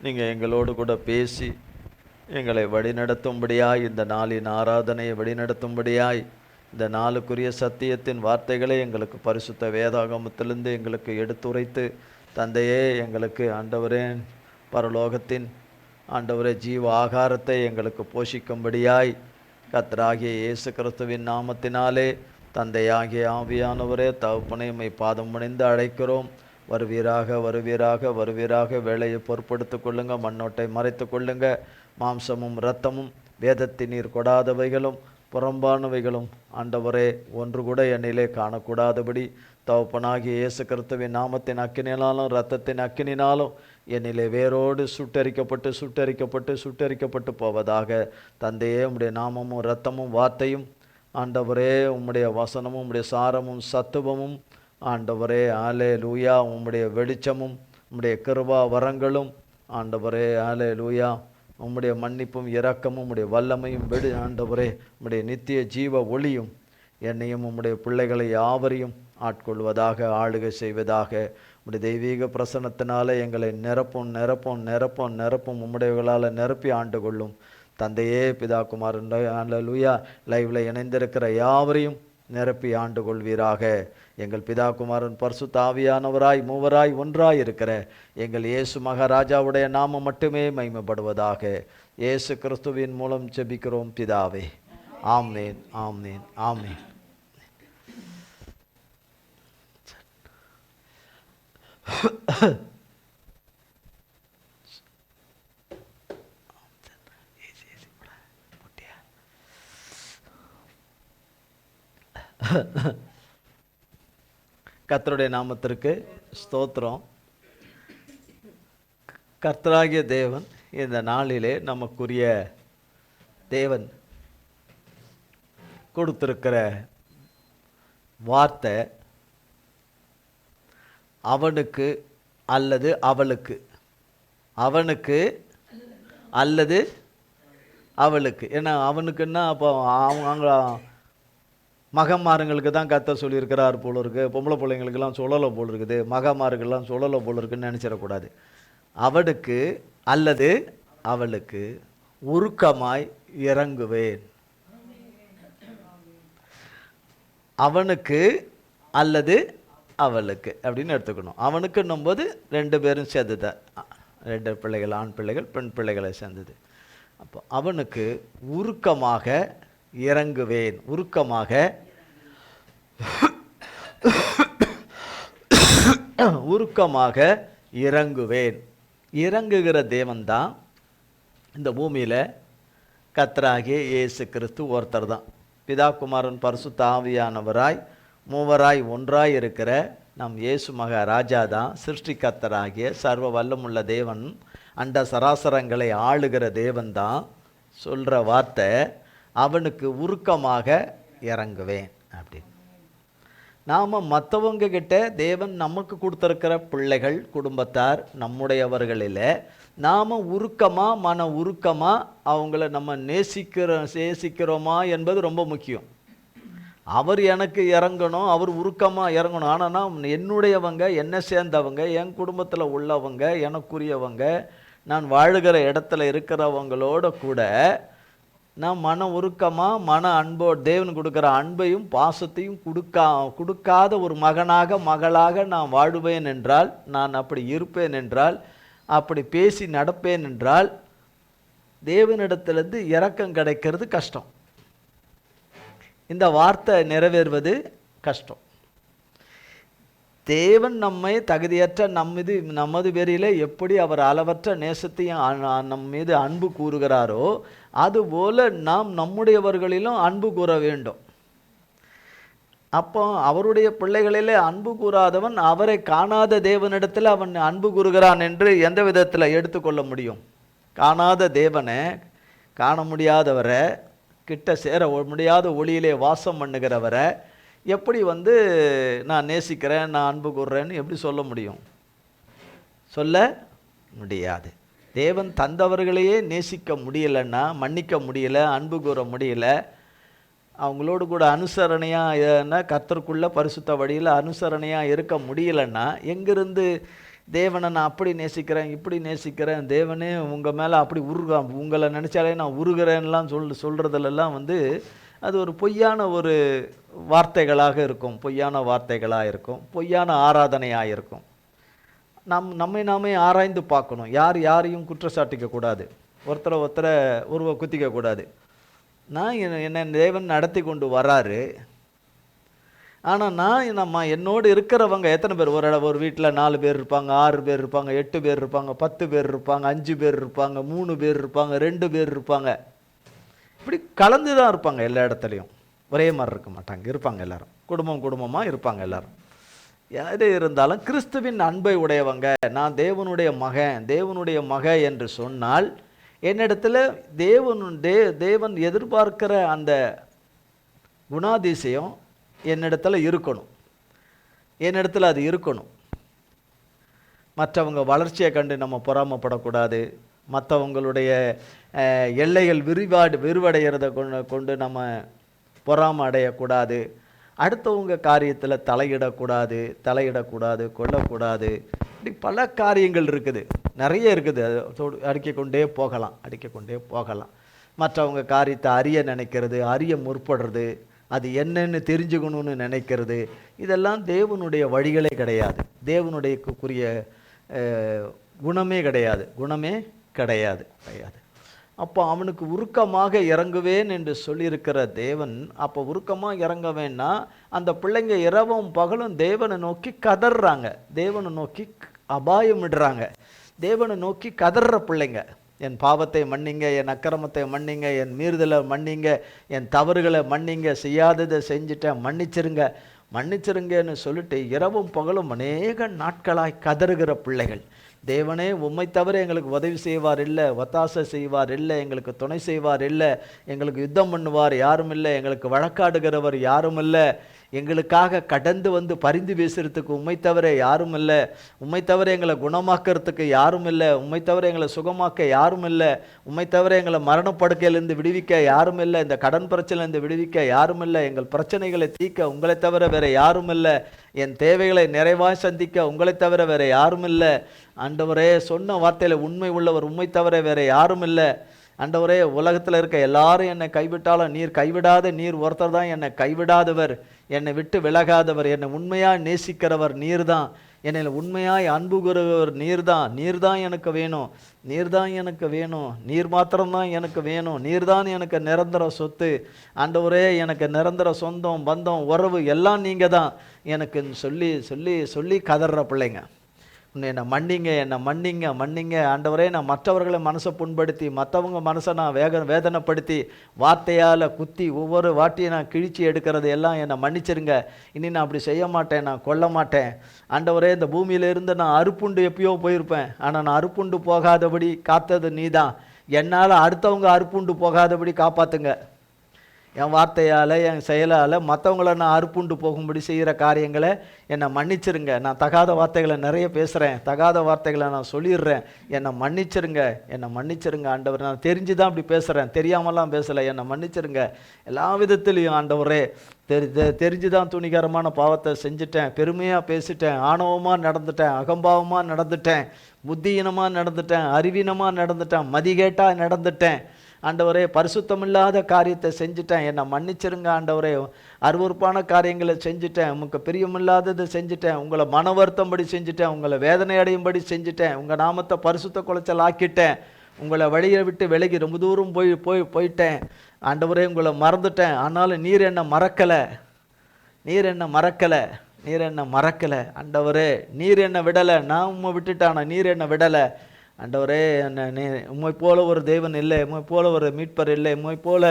நீங்கள் எங்களோடு கூட பேசி எங்களை வழிநடத்தும்படியாய், இந்த நாளின் ஆராதனையை வழிநடத்தும்படியாய், இந்த நாளுக்குரிய சத்தியத்தின் வார்த்தைகளை எங்களுக்கு பரிசுத்த வேதாகமத்திலிருந்து எங்களுக்கு எடுத்துரைத்து தந்தையே, எங்களுக்கு ஆண்டவரே பரலோகத்தின் ஆண்டவரே ஜீவ ஆகாரத்தை எங்களுக்கு போஷிக்கும்படியாய் கர்த்தராகிய இயேசு கிறிஸ்துவின் நாமத்தினாலே தந்தையாகிய ஆவியானவரே தகப்பனே, உம்மை பாதம் பணிந்து அழைக்கிறோம். வருவீராக வருவீராக வருவீராக. வேலையை பொறுப்படுத்திக் கொள்ளுங்க, மண்ணோட்டை மறைத்து கொள்ளுங்க. மாம்சமும் இரத்தமும் வேதத்தின் நீர் கொடாதவைகளும் புறம்பானவைகளும் ஆண்டவரே ஒன்று கூட என்னிலே காணக்கூடாதபடி தகப்பனாகிய இயேசு கிறிஸ்துவின் நாமத்தின் அக்கினினாலும் இரத்தத்தின் அக்கினினாலும் என்னிலே வேரோடு சுட்டரிக்கப்பட்டு சுட்டரிக்கப்பட்டு சுட்டரிக்கப்பட்டு போவதாக. தந்தையே, உம்முடைய நாமமும் இரத்தமும் வார்த்தையும் ஆண்டவரே, உம்முடைய வசனமும் உம்முடைய சாரமும் சத்துவமும் ஆண்டவரே ஆலே லூயா, உம்முடைய வெளிச்சமும் உம்முடைய கிருபா வரங்களும் ஆண்டவரே ஆலே லூயா, உம்முடைய மன்னிப்பும் இரக்கமும் உம்முடைய வல்லமையும் ஆண்டவரே உம்முடைய நித்திய ஜீவ ஒளியும் என்னையும் உம்முடைய பிள்ளைகளை யாவரையும் ஆட்கொள்வதாக, ஆளுகை செய்வதாக. உம்முடைய தெய்வீக பிரசன்னத்தினால எங்களை நிரப்பும் நிரப்பும் நிரப்பும் நிரப்பும் உம்முடையவர்களால் நிரப்பி ஆண்டு கொள்ளும். தந்தையே, பிதா குமாரன் அல்லேலூயா லைவ்ல இணைந்திருக்கிற யாவரையும் நிரப்பி ஆண்டு கொள்வீராக. எங்கள் பிதா குமாரன் பரிசுத்த ஆவியானவராய் மூவராய் ஒன்றாய் இருக்கிற எங்கள் இயேசு மகாராஜாவுடைய நாமம் மட்டுமே மகிமைப்படுவதாக. இயேசு கிறிஸ்துவின் மூலம் ஜெபிக்கிறோம் பிதாவே. ஆமேன் ஆமேன் ஆமேன். கர்த்தருடைய நாமத்திற்கு ஸ்தோத்திரம். கர்த்தராகிய தேவன் இந்த நாளிலே நமக்குரிய தேவன் கொடுத்திருக்கிற வார்த்தை அவனுக்கு அல்லது அவளுக்கு, அவனுக்கு அல்லது அவளுக்கு. ஏன்னா அவனுக்குன்னா அப்போ அவங்க மகமாருங்களுக்கு தான் கர்த்தர் சொல்லியிருக்கிறார் போல இருக்கு, பொம்பளை பிள்ளைங்களுக்கெல்லாம் சொல்லலை போல் இருக்குது, மகமாருக்கெல்லாம் சொல்லலை போல் இருக்குன்னு நினச்சிடக்கூடாது. அவனுக்கு அல்லது அவளுக்கு உருக்கமாய் இறங்குவேன். அவனுக்கு அல்லது அவளுக்கு அப்படின்னு எடுத்துக்கணும். அவனுக்குன்னும் போது ரெண்டு பேரும் சேர்ந்தது, ரெண்டு பிள்ளைகள், ஆண் பிள்ளைகள் பெண் பிள்ளைகளை சேர்ந்தது. அப்போ அவனுக்கு உருக்கமாக இறங்குவேன். உருக்கமாக உருக்கமாக இறங்குவேன். இறங்குகிற தேவன்தான் இந்த பூமியில் கர்த்தராகிய இயேசு கிறிஸ்து ஒருத்தர் தான். பிதா குமாரன் பரிசுத்த ஆவியானவராய் மூவராய் ஒன்றாய் இருக்கிற நம் இயேசு மகாராஜா தான் சிருஷ்டிகர்த்தராகிய சர்வ வல்லமுள்ள தேவன், அண்ட சராசரங்களை ஆளுகிற தேவன் தான் சொல்கிற வார்த்தை அவனுக்கு உருக்கமாக இறங்குவேன் அப்படின்னு. நாம் மற்றவங்க கிட்ட தேவன் நமக்கு கொடுத்துருக்கிற பிள்ளைகள், குடும்பத்தார், நம்முடையவர்களில் நாம் உருக்கமாக மன உருக்கமாக அவங்கள நம்ம நேசிக்கிறோமா என்பது ரொம்ப முக்கியம். அவர் எனக்கு இறங்கணும், அவர் உருக்கமாக இறங்கணும். ஆனால் நான் என்னுடையவங்க, என்னை சேர்ந்தவங்க, என் குடும்பத்தில் உள்ளவங்க, எனக்குரியவங்க, நான் வாழுகிற இடத்துல இருக்கிறவங்களோட கூட நான் மன உருக்கமாக மன அன்போடு தேவன் கொடுக்குற அன்பையும் பாசத்தையும் கொடுக்காத ஒரு மகனாக மகளாக நான் வாழுவேன் என்றால், நான் அப்படி இருப்பேன் என்றால், அப்படி பேசி நடப்பேன் என்றால் தேவனிடத்திலிருந்து இரக்கம் கிடைக்கிறது கஷ்டம். இந்த வார்த்தை நிறைவேறுவது கஷ்டம். தேவன் நம்மை தகுதியற்ற நமது பேரில் எப்படி அவர் அளவற்ற நேசத்தையும் நம் மீது அன்பு கூறுகிறாரோ அதுபோல நாம் நம்முடையவர்களிலும் அன்பு கூற வேண்டும். அப்போ அவருடைய பிள்ளைகளிலே அன்பு கூறாதவன் அவரை காணாத தேவனிடத்தில் அவன் அன்பு கூறுகிறான் என்று எந்த விதத்தில் எடுத்துக்கொள்ள முடியும்? காணாத தேவனை, காண முடியாதவரை, கிட்ட சேர முடியாத ஒளியிலே வாசம் பண்ணுகிறவரை எப்படி நான் நேசிக்கிறேன், நான் அன்பு கூறுறேன்னு எப்படி சொல்ல முடியும்? சொல்ல முடியாது. தேவன் தந்தவர்களையே நேசிக்க முடியலைன்னா, மன்னிக்க முடியல, அன்பு கூற முடியல, அவங்களோடு கூட அனுசரணையாக கர்த்தருக்குள்ள பரிசுத்த வழியில் அனுசரணையாக இருக்க முடியலன்னா எங்கிருந்து தேவனை நான் அப்படி நேசிக்கிறேன் இப்படி நேசிக்கிறேன், தேவனே உங்கள் மேலே அப்படி உங்களை நினச்சாலே நான் உருகிறேன்லாம் சொல்கிறதுலலாம் அது ஒரு பொய்யான ஒரு வார்த்தைகளாக இருக்கும், பொய்யான வார்த்தைகளாக இருக்கும், பொய்யான ஆராதனையாக இருக்கும். நம்மை நாமே ஆராய்ந்து பார்க்கணும். யாரையும் குற்றச்சாட்டிக்கக்கூடாது, ஒருத்தரை குத்திக்கக்கூடாது. நான் என்னை தேவன் நடத்தி கொண்டு வராரு. ஆனால் என்னோடு இருக்கிறவங்க எத்தனை பேர்? ஒரு வீட்டில் 4 பேர் இருப்பாங்க, 6 பேர் இருப்பாங்க, 8 பேர் இருப்பாங்க, 10 பேர் இருப்பாங்க, 5 பேர் இருப்பாங்க, 3 பேர் இருப்பாங்க, 2 பேர் இருப்பாங்க. இப்படி கலந்து தான் இருப்பாங்க. எல்லா இடத்துலையும் ஒரே மாதிரி இருக்க மாட்டாங்க, இருப்பாங்க எல்லாரும் குடும்பமாக இருப்பாங்க எல்லாரும். யாரு இருந்தாலும் கிறிஸ்துவின் அன்பை உடையவங்க, நான் தேவனுடைய மகன் என்று சொன்னால் என்னிடத்துல தேவன் எதிர்பார்க்கிற அந்த குணாதிசயம் என்னிடத்துல அது இருக்கணும். மற்றவங்க வளர்ச்சியை கண்டு நம்ம பொறாமப்படக்கூடாது. மற்றவங்களுடைய எல்லைகள் விரிவடைகிறத கொண்டு நம்ம பொறாமை அடையக்கூடாது. அடுத்தவங்க காரியத்தில் தலையிடக்கூடாது, கொள்ளக்கூடாது. இப்படி பல காரியங்கள் இருக்குது, நிறைய இருக்குது. அடுக்கிக் கொண்டே போகலாம். மற்றவங்க காரியத்தை அறிய நினைக்கிறது, அறிய முற்படுறது, அது என்னன்னு தெரிஞ்சுக்கணும்னு நினைக்கிறது, இதெல்லாம் தேவனுடைய வழிகளே கிடையாது. தேவனுடைய குணமே கிடையாது. அப்போ அவனுக்கு உருக்கமாக இறங்குவேன் என்று சொல்லியிருக்கிற தேவன், அப்போ உருக்கமாக இறங்கவேன்னா அந்த பிள்ளைங்க இரவும் பகலும் தேவனை நோக்கி கதறாங்க, தேவனை நோக்கி அபாயமிடுறாங்க, தேவனை நோக்கி கதற பிள்ளைங்க. என் பாவத்தை மன்னிங்க, என் அக்கிரமத்தை மன்னிங்க, என் மீறுதலை மன்னிங்க, என் தவறுகளை மன்னிங்க, செய்யாததை செஞ்சுட்டேன், மன்னிச்சிருங்கன்னு சொல்லிட்டு இரவும் பகலும் அநேக நாட்களாய் கதறுகிற பிள்ளைகள். தேவனே உம்மை தவிர எங்களுக்கு உதவி செய்வார் இல்லை, ஒத்தாசை செய்வார் இல்லை, எங்களுக்கு துணை செய்வார் இல்லை, எங்களுக்கு யுத்தம் பண்ணுவார் யாரும் இல்லை, எங்களுக்கு வழக்காடுகிறவர் யாரும் இல்லை, எங்களுக்காக கடந்து வந்து பரிந்து பேசுறதுக்கு உம்மை தவிர யாரும் இல்லை, உம்மை தவிர எங்களை குணமாக்கிறதுக்கு யாரும் இல்லை, உம்மை தவிர எங்களை சுகமாக்க யாரும் இல்லை, உம்மை தவிர எங்களை மரணப்படுக்கையிலேருந்து விடுவிக்க யாரும் இல்லை, இந்த கடன் பிரச்சனையிலேருந்து விடுவிக்க யாரும் இல்லை, எங்கள் பிரச்சனைகளை தீர்க்க உங்களை தவிர வேற யாரும் இல்லை, என் தேவைகளை நிறைவாய் சந்திக்க உங்களை தவிர வேற யாரும் இல்லை. ஆண்டவரே, சொன்ன வார்த்தையில் உண்மை உள்ளவர் உம்மை தவிர வேற யாரும் இல்லை. ஆண்டவரே, உலகத்தில் இருக்க எல்லாரும் என்னை கைவிட்டாலும் நீர் ஒருத்தர் தான் என்னை கைவிடாதவர், என்னை விட்டு விலகாதவர், என்னை உண்மையாக நேசிக்கிறவர் நீர் தான், என்னை உண்மையாய் அன்பு கூறுகிறவர் நீர் தான் எனக்கு வேணும், நீர் மாத்திரம்தான் எனக்கு வேணும், நீர்தான் எனக்கு நிரந்தர சொத்து. ஆண்டவரே, எனக்கு நிரந்தர சொந்தம் பந்தம் உறவு எல்லாம் நீங்கள் தான் எனக்கு சொல்லி சொல்லி சொல்லி கதற பிள்ளைங்க. என்னை மன்னிங்க ஆண்டவரே, நான் மற்றவர்களை மனசை புண்படுத்தி மற்றவங்க மனசை நான் வேதனைப்படுத்தி வார்த்தையால் குத்தி ஒவ்வொரு வாட்டியை நான் கிழிச்சி எடுக்கிறது எல்லாம் என்னை மன்னிச்சிருங்க. இனி நான் அப்படி செய்ய மாட்டேன், நான் கொல்ல மாட்டேன். ஆண்டவரே, இந்த பூமியிலிருந்து நான் அறுப்புண்டு எப்பயோ போயிருப்பேன், ஆனால் நான் அறுப்புண்டு போகாதபடி காத்தது நீ தான். என்னால் அடுத்தவங்க அறுப்புண்டு போகாதபடி காப்பாற்றுங்க. என் வார்த்தையால் என் செயலால் மற்றவங்கள நான் அறுப்புண்டு போகும்படி செய்கிற காரியங்களை என்னை மன்னிச்சிருங்க. நான் தகாத வார்த்தைகளை நிறைய பேசுகிறேன், தகாத வார்த்தைகளை நான் சொல்லிடுறேன், என்னை மன்னிச்சிருங்க ஆண்டவர். நான் தெரிஞ்சு தான் அப்படி பேசுகிறேன், தெரியாமலாம் பேசலை, என்னை மன்னிச்சிருங்க எல்லா விதத்துலேயும் ஆண்டவரே. தெரிஞ்சு தான் துணிகரமான பாவத்தை செஞ்சுட்டேன், பெருமையாக பேசிட்டேன், ஆணவமாக நடந்துட்டேன், அகம்பாவமாக நடந்துட்டேன், புத்தியீனமாக நடந்துட்டேன், அறிவீனமாக நடந்துட்டேன், மதிகேட்டாக நடந்துட்டேன் ஆண்டவரே. பரிசுத்தமில்லாத காரியத்தை செஞ்சுட்டேன், என்னை மன்னிச்சிருங்க ஆண்டவரே. அருவருப்பான காரியங்களை செஞ்சுட்டேன், உமக்கு பிரியமில்லாததை செஞ்சுட்டேன், உங்களை மன வருத்தம்படி செஞ்சுட்டேன், உங்களை வேதனை அடையும்படி செஞ்சுட்டேன், உங்கள் நாமத்தை பரிசுத்த குலைச்சல் ஆக்கிட்டேன், உங்களை வழியை விட்டு விலகி ரொம்ப தூரம் போயிட்டேன் ஆண்டவரே. உங்களை மறந்துட்டேன், ஆனாலும் நீர் என்னை மறக்கலை ஆண்டவரே. நீர் என்னை விடலை, நான் உம்மை விட்டுட்டானா, நீர் என்னை விடலை ஆண்டவரே. உம்மை போல ஒரு தேவன் இல்லை, உம்மை போல ஒரு மீட்பர் இல்லை, உம்மை போல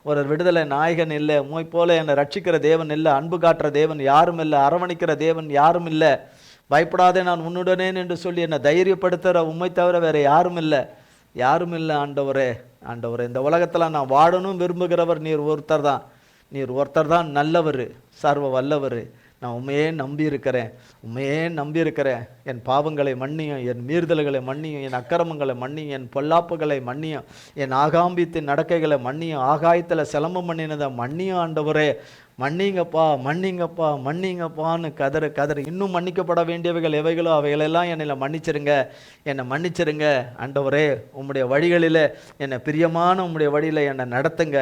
ஒரு விடுதலை நாயகன் இல்லை, உம்மை போல என்னை ரட்சிக்கிற தேவன் இல்லை, அன்பு காட்டுற தேவன் யாரும் இல்லை, அரவணைக்கிற தேவன் யாரும் இல்லை. பயப்படாதே நான் உன்னுடனே என்று சொல்லி என்னை தைரியப்படுத்துகிற உம்மை தவிர வேற யாரும் இல்லை ஆண்டவரே. இந்த உலகத்தில் நான் வாழணும் விரும்புகிறவர் நீர் ஒருத்தர் தான் நல்லவர், சர்வ வல்லவர். நான் உண்மையே நம்பி இருக்கிறேன், உண்மையே நம்பி இருக்கிறேன். என் பாவங்களை மன்னியும், என் மீறுதல்களை மன்னியும், என் அக்கிரமங்களை மன்னியும், என் பொல்லாப்புகளை மன்னியும், என் ஆகாம்பியத்தின் நடக்கைகளை மன்னியும், ஆகாயத்தில் சிலம்பம் பண்ணினதை மன்னியும் ஆண்டவரே, மன்னிங்கப்பா மன்னிங்கப்பா மன்னிங்கப்பான்னு கதறு. இன்னும் மன்னிக்கப்பட வேண்டியவைகள் எவைகளோ அவைகளெல்லாம் என்னை மன்னிச்சிருங்க, என்னை மன்னிச்சிருங்க ஆண்டவரே. உம்முடைய வழிகளில் என்னை பிரியமான உம்முடைய வழியில் என்னை நடத்துங்க,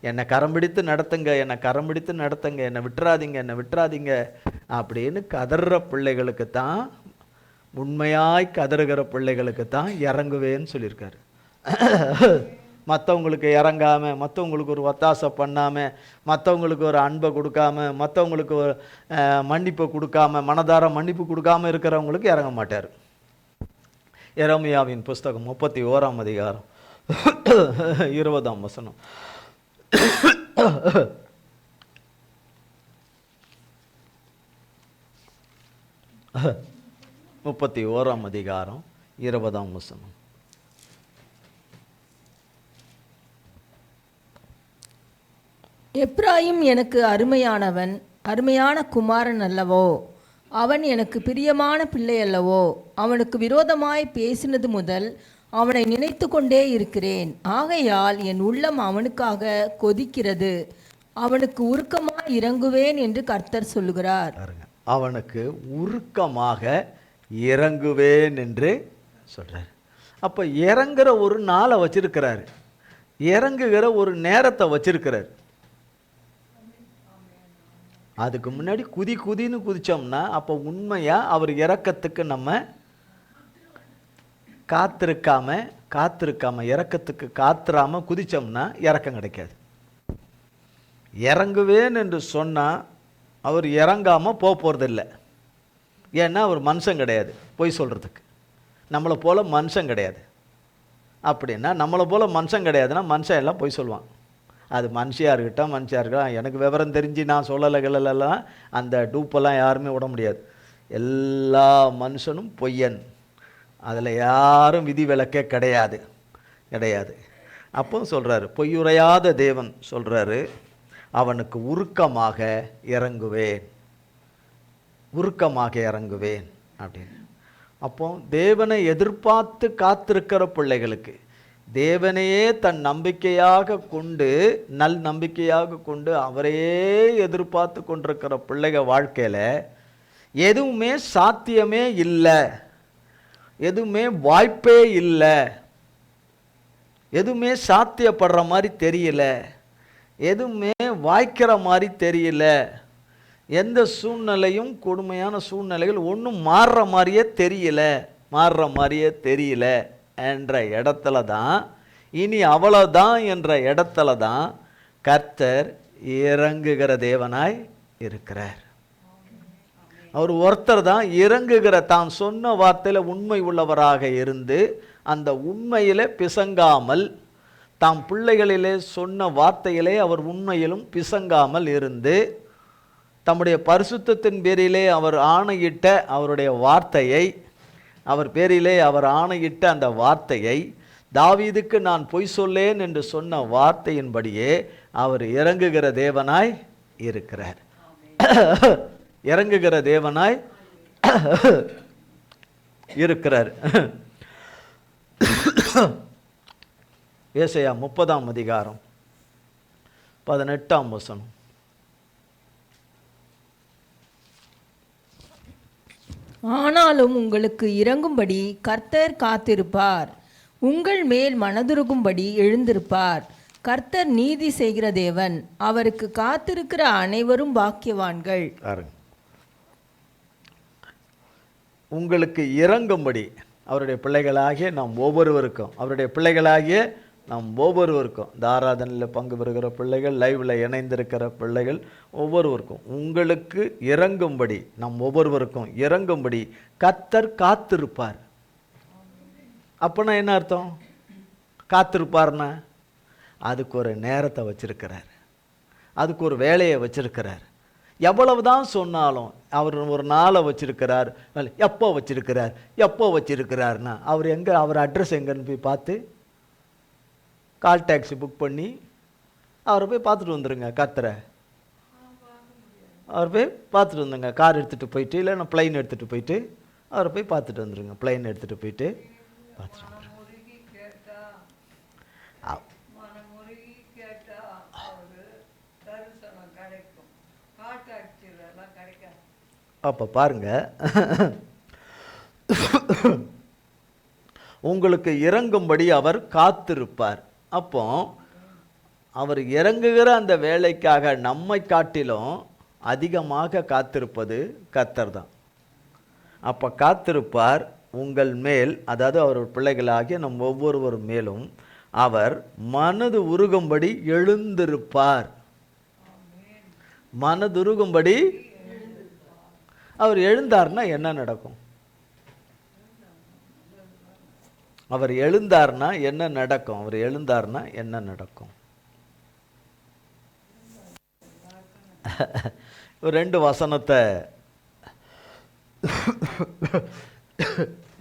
என்னை கரம் பிடித்து நடத்துங்க, என்னை விட்டுறாதீங்க அப்படின்னு கதற பிள்ளைகளுக்கு தான், உண்மையாய் கதறுகிற பிள்ளைகளுக்கு தான் இறங்குவேன்னு சொல்லியிருக்காரு. மற்றவங்களுக்கு இறங்காமல், மற்றவங்களுக்கு ஒரு ஒத்தாசை பண்ணாமல், மற்றவங்களுக்கு ஒரு அன்பை கொடுக்காம, மற்றவங்களுக்கு ஒரு மன்னிப்பை கொடுக்காம, மனதார மன்னிப்பு கொடுக்காம இருக்கிறவங்களுக்கு இறங்க மாட்டார். எரேமியாவின் புஸ்தகம் 31ஆம் அதிகாரம் 20ஆம் வசனம். 31ஆம் அதிகாரம் 20ஆம் வசனம். எப்ராயிம் எனக்கு அருமையானவன், அருமையான குமாரன் அல்லவோ, அவன் எனக்கு பிரியமான பிள்ளை அல்லவோ. அவனுக்கு விரோதமாய் பேசினது முதல் அவனை நினைத்து கொண்டே இருக்கிறேன். ஆகையால் என் உள்ளம் அவனுக்காக கொதிக்கிறது, அவனுக்கு உருக்கமாய் இறங்குவேன் என்று கர்த்தர் சொல்லுகிறார். அவனுக்கு உருக்கமாக இறங்குவேன் என்று சொல்றார். அப்ப இறங்குற ஒரு நாளை வச்சிருக்கிறார், இறங்குகிற ஒரு நேரத்தை வச்சிருக்கிறார். அதுக்கு முன்னாடி குதின்னு குதிச்சோம்னா அப்போ உண்மையா அவர் இறக்கத்துக்கு நம்ம காத்திருக்காம இறக்கத்துக்கு காத்துறாம குதிச்சோம்னா இறக்கம் கிடைக்காது. இறங்குவேன் என்று சொன்னால் அவர் இறங்காமல் போகிறதில்லை. ஏன்னா அவர் மனுஷன் கிடையாது பொய் சொல்கிறதுக்கு, நம்மளை போல் மனுஷன் கிடையாது. அப்படின்னா நம்மளை போல் மனுஷன் கிடையாதுன்னா மனுஷன் எல்லாம் பொய் சொல்லுவான். அது மனுஷியாக இருக்கட்டும், எனக்கு விவரம் தெரிஞ்சு நான் சொல்லலைகளெல்லாம் அந்த டூப்பெல்லாம் யாருமே விட முடியாது. எல்லா மனுஷனும் பொய்யன், அதில் யாரும் விதி விலக்கே கிடையாது. அப்போ சொல்கிறாரு, பொய்யுரையாத தேவன் சொல்கிறாரு, அவனுக்கு உருக்கமாக இறங்குவேன் அப்படின்னு. அப்போ தேவனை எதிர்பார்த்து காத்திருக்கிற பிள்ளைகளுக்கு, தேவனையே தன் நம்பிக்கையாக கொண்டு, நல் நம்பிக்கையாக கொண்டு அவரையே எதிர்பார்த்து கொண்டிருக்கிற பிள்ளைங்க வாழ்க்கையில் எதுவுமே சாத்தியமே இல்லை, எதுவுமே வாய்ப்பே இல்லை, எதுவுமே சாத்தியப்படுற மாதிரி தெரியல, எதுவுமே வாய்க்கிற மாதிரி தெரியல, எந்த சூழ்நிலையும் கொடுமையான சூழ்நிலைகள் ஒன்றும் மாறுற மாதிரியே தெரியல என்ற இடத்துல தான், இனி அவ்வளோதான் என்ற இடத்துல தான் கர்த்தர் இறங்குகிற தேவனாய் இருக்கிறார். அவர் ஒருத்தர் தான் இறங்குகிற, தான் சொன்ன வார்த்தையில் உண்மை உள்ளவராக இருந்து அந்த உண்மையிலே பிசங்காமல், தாம் பிள்ளைகளிலே சொன்ன வார்த்தையிலே அவர் உண்மையிலும் பிசங்காமல் இருந்து, தம்முடைய பரிசுத்தத்தின் பேரிலே அவர் ஆணையிட்ட அவருடைய வார்த்தையை, அவர் பேரிலே அவர் ஆணையிட்ட அந்த வார்த்தையை, தாவீதுக்கு நான் பொய் சொல்லேன் என்று சொன்ன வார்த்தையின்படியே அவர் இறங்குகிற தேவனாய் இருக்கிறார். இறங்குகிற தேவனாய் இருக்கிறார். ஏசாயா 30ஆம் அதிகாரம் 18ஆம் வசனம். ஆனாலும் உங்களுக்கு இறங்கும்படி கர்த்தர் காத்திருப்பார், உங்கள் மேல் மனதுருகும்படி எழுந்திருப்பார். கர்த்தர் நீதி செய்கிற தேவன், அவருக்கு காத்திருக்கிற அனைவரும் பாக்கியவான்கள். உங்களுக்கு இறங்கும்படி அவருடைய பிள்ளைகளாகிய நாம் ஒவ்வொருவருக்கும், இந்த ஆராதனையில் பங்கு பெறுகிற பிள்ளைகள், லைவில் இணைந்திருக்கிற பிள்ளைகள் ஒவ்வொருவருக்கும் உங்களுக்கு இறங்கும்படி, நம் ஒவ்வொருவருக்கும் இறங்கும்படி கர்த்தர் காத்திருப்பார். அப்போனா என்ன அர்த்தம்? காத்திருப்பார்னா அதுக்கு ஒரு நேரத்தை வச்சிருக்கிறார், அதுக்கு ஒரு வேலையை வச்சிருக்கிறார். எவ்வளவுதான் சொன்னாலும் அவர் ஒரு நாளை வச்சிருக்கிறார். எப்போ வச்சிருக்கிறார்னா அவர் அட்ரஸ் எங்கன்னு போய் பார்த்து கால் டாக்ஸி புக் பண்ணி அவரை போய் பார்த்துட்டு வந்துடுங்க. கர்த்தரை அவர் போய் பார்த்துட்டு வந்துங்க. கார் எடுத்துகிட்டு போயிட்டு இல்லைன்னா ப்ளைன் எடுத்துகிட்டு போயிட்டு அவரை போய் பார்த்துட்டு வந்துடுங்க. ப்ளைன் எடுத்துகிட்டு போயிட்டு பார்த்துட்டு வந்துடுங்க. அப்போ பாருங்க, உங்களுக்கு இறங்கும்படி அவர் காத்திருப்பார். அப்போ அவர் இறங்குகிற அந்த வேலைக்காக நம்மை காட்டிலும் அதிகமாக காத்திருப்பது கர்த்தர் தான். அப்போ காத்திருப்பார் உங்கள் மேல், அதாவது அவர் பிள்ளைகளாகிய நம் ஒவ்வொருவர் மேலும் அவர் மனது உருகும்படி எழுந்திருப்பார். மனதுருகும்படி அவர் எழுந்தார்னா என்ன நடக்கும்? அவர் எழுந்தார்னா என்ன நடக்கும்? அவர் எழுந்தார்னா என்ன நடக்கும்? ரெண்டு வசனத்தை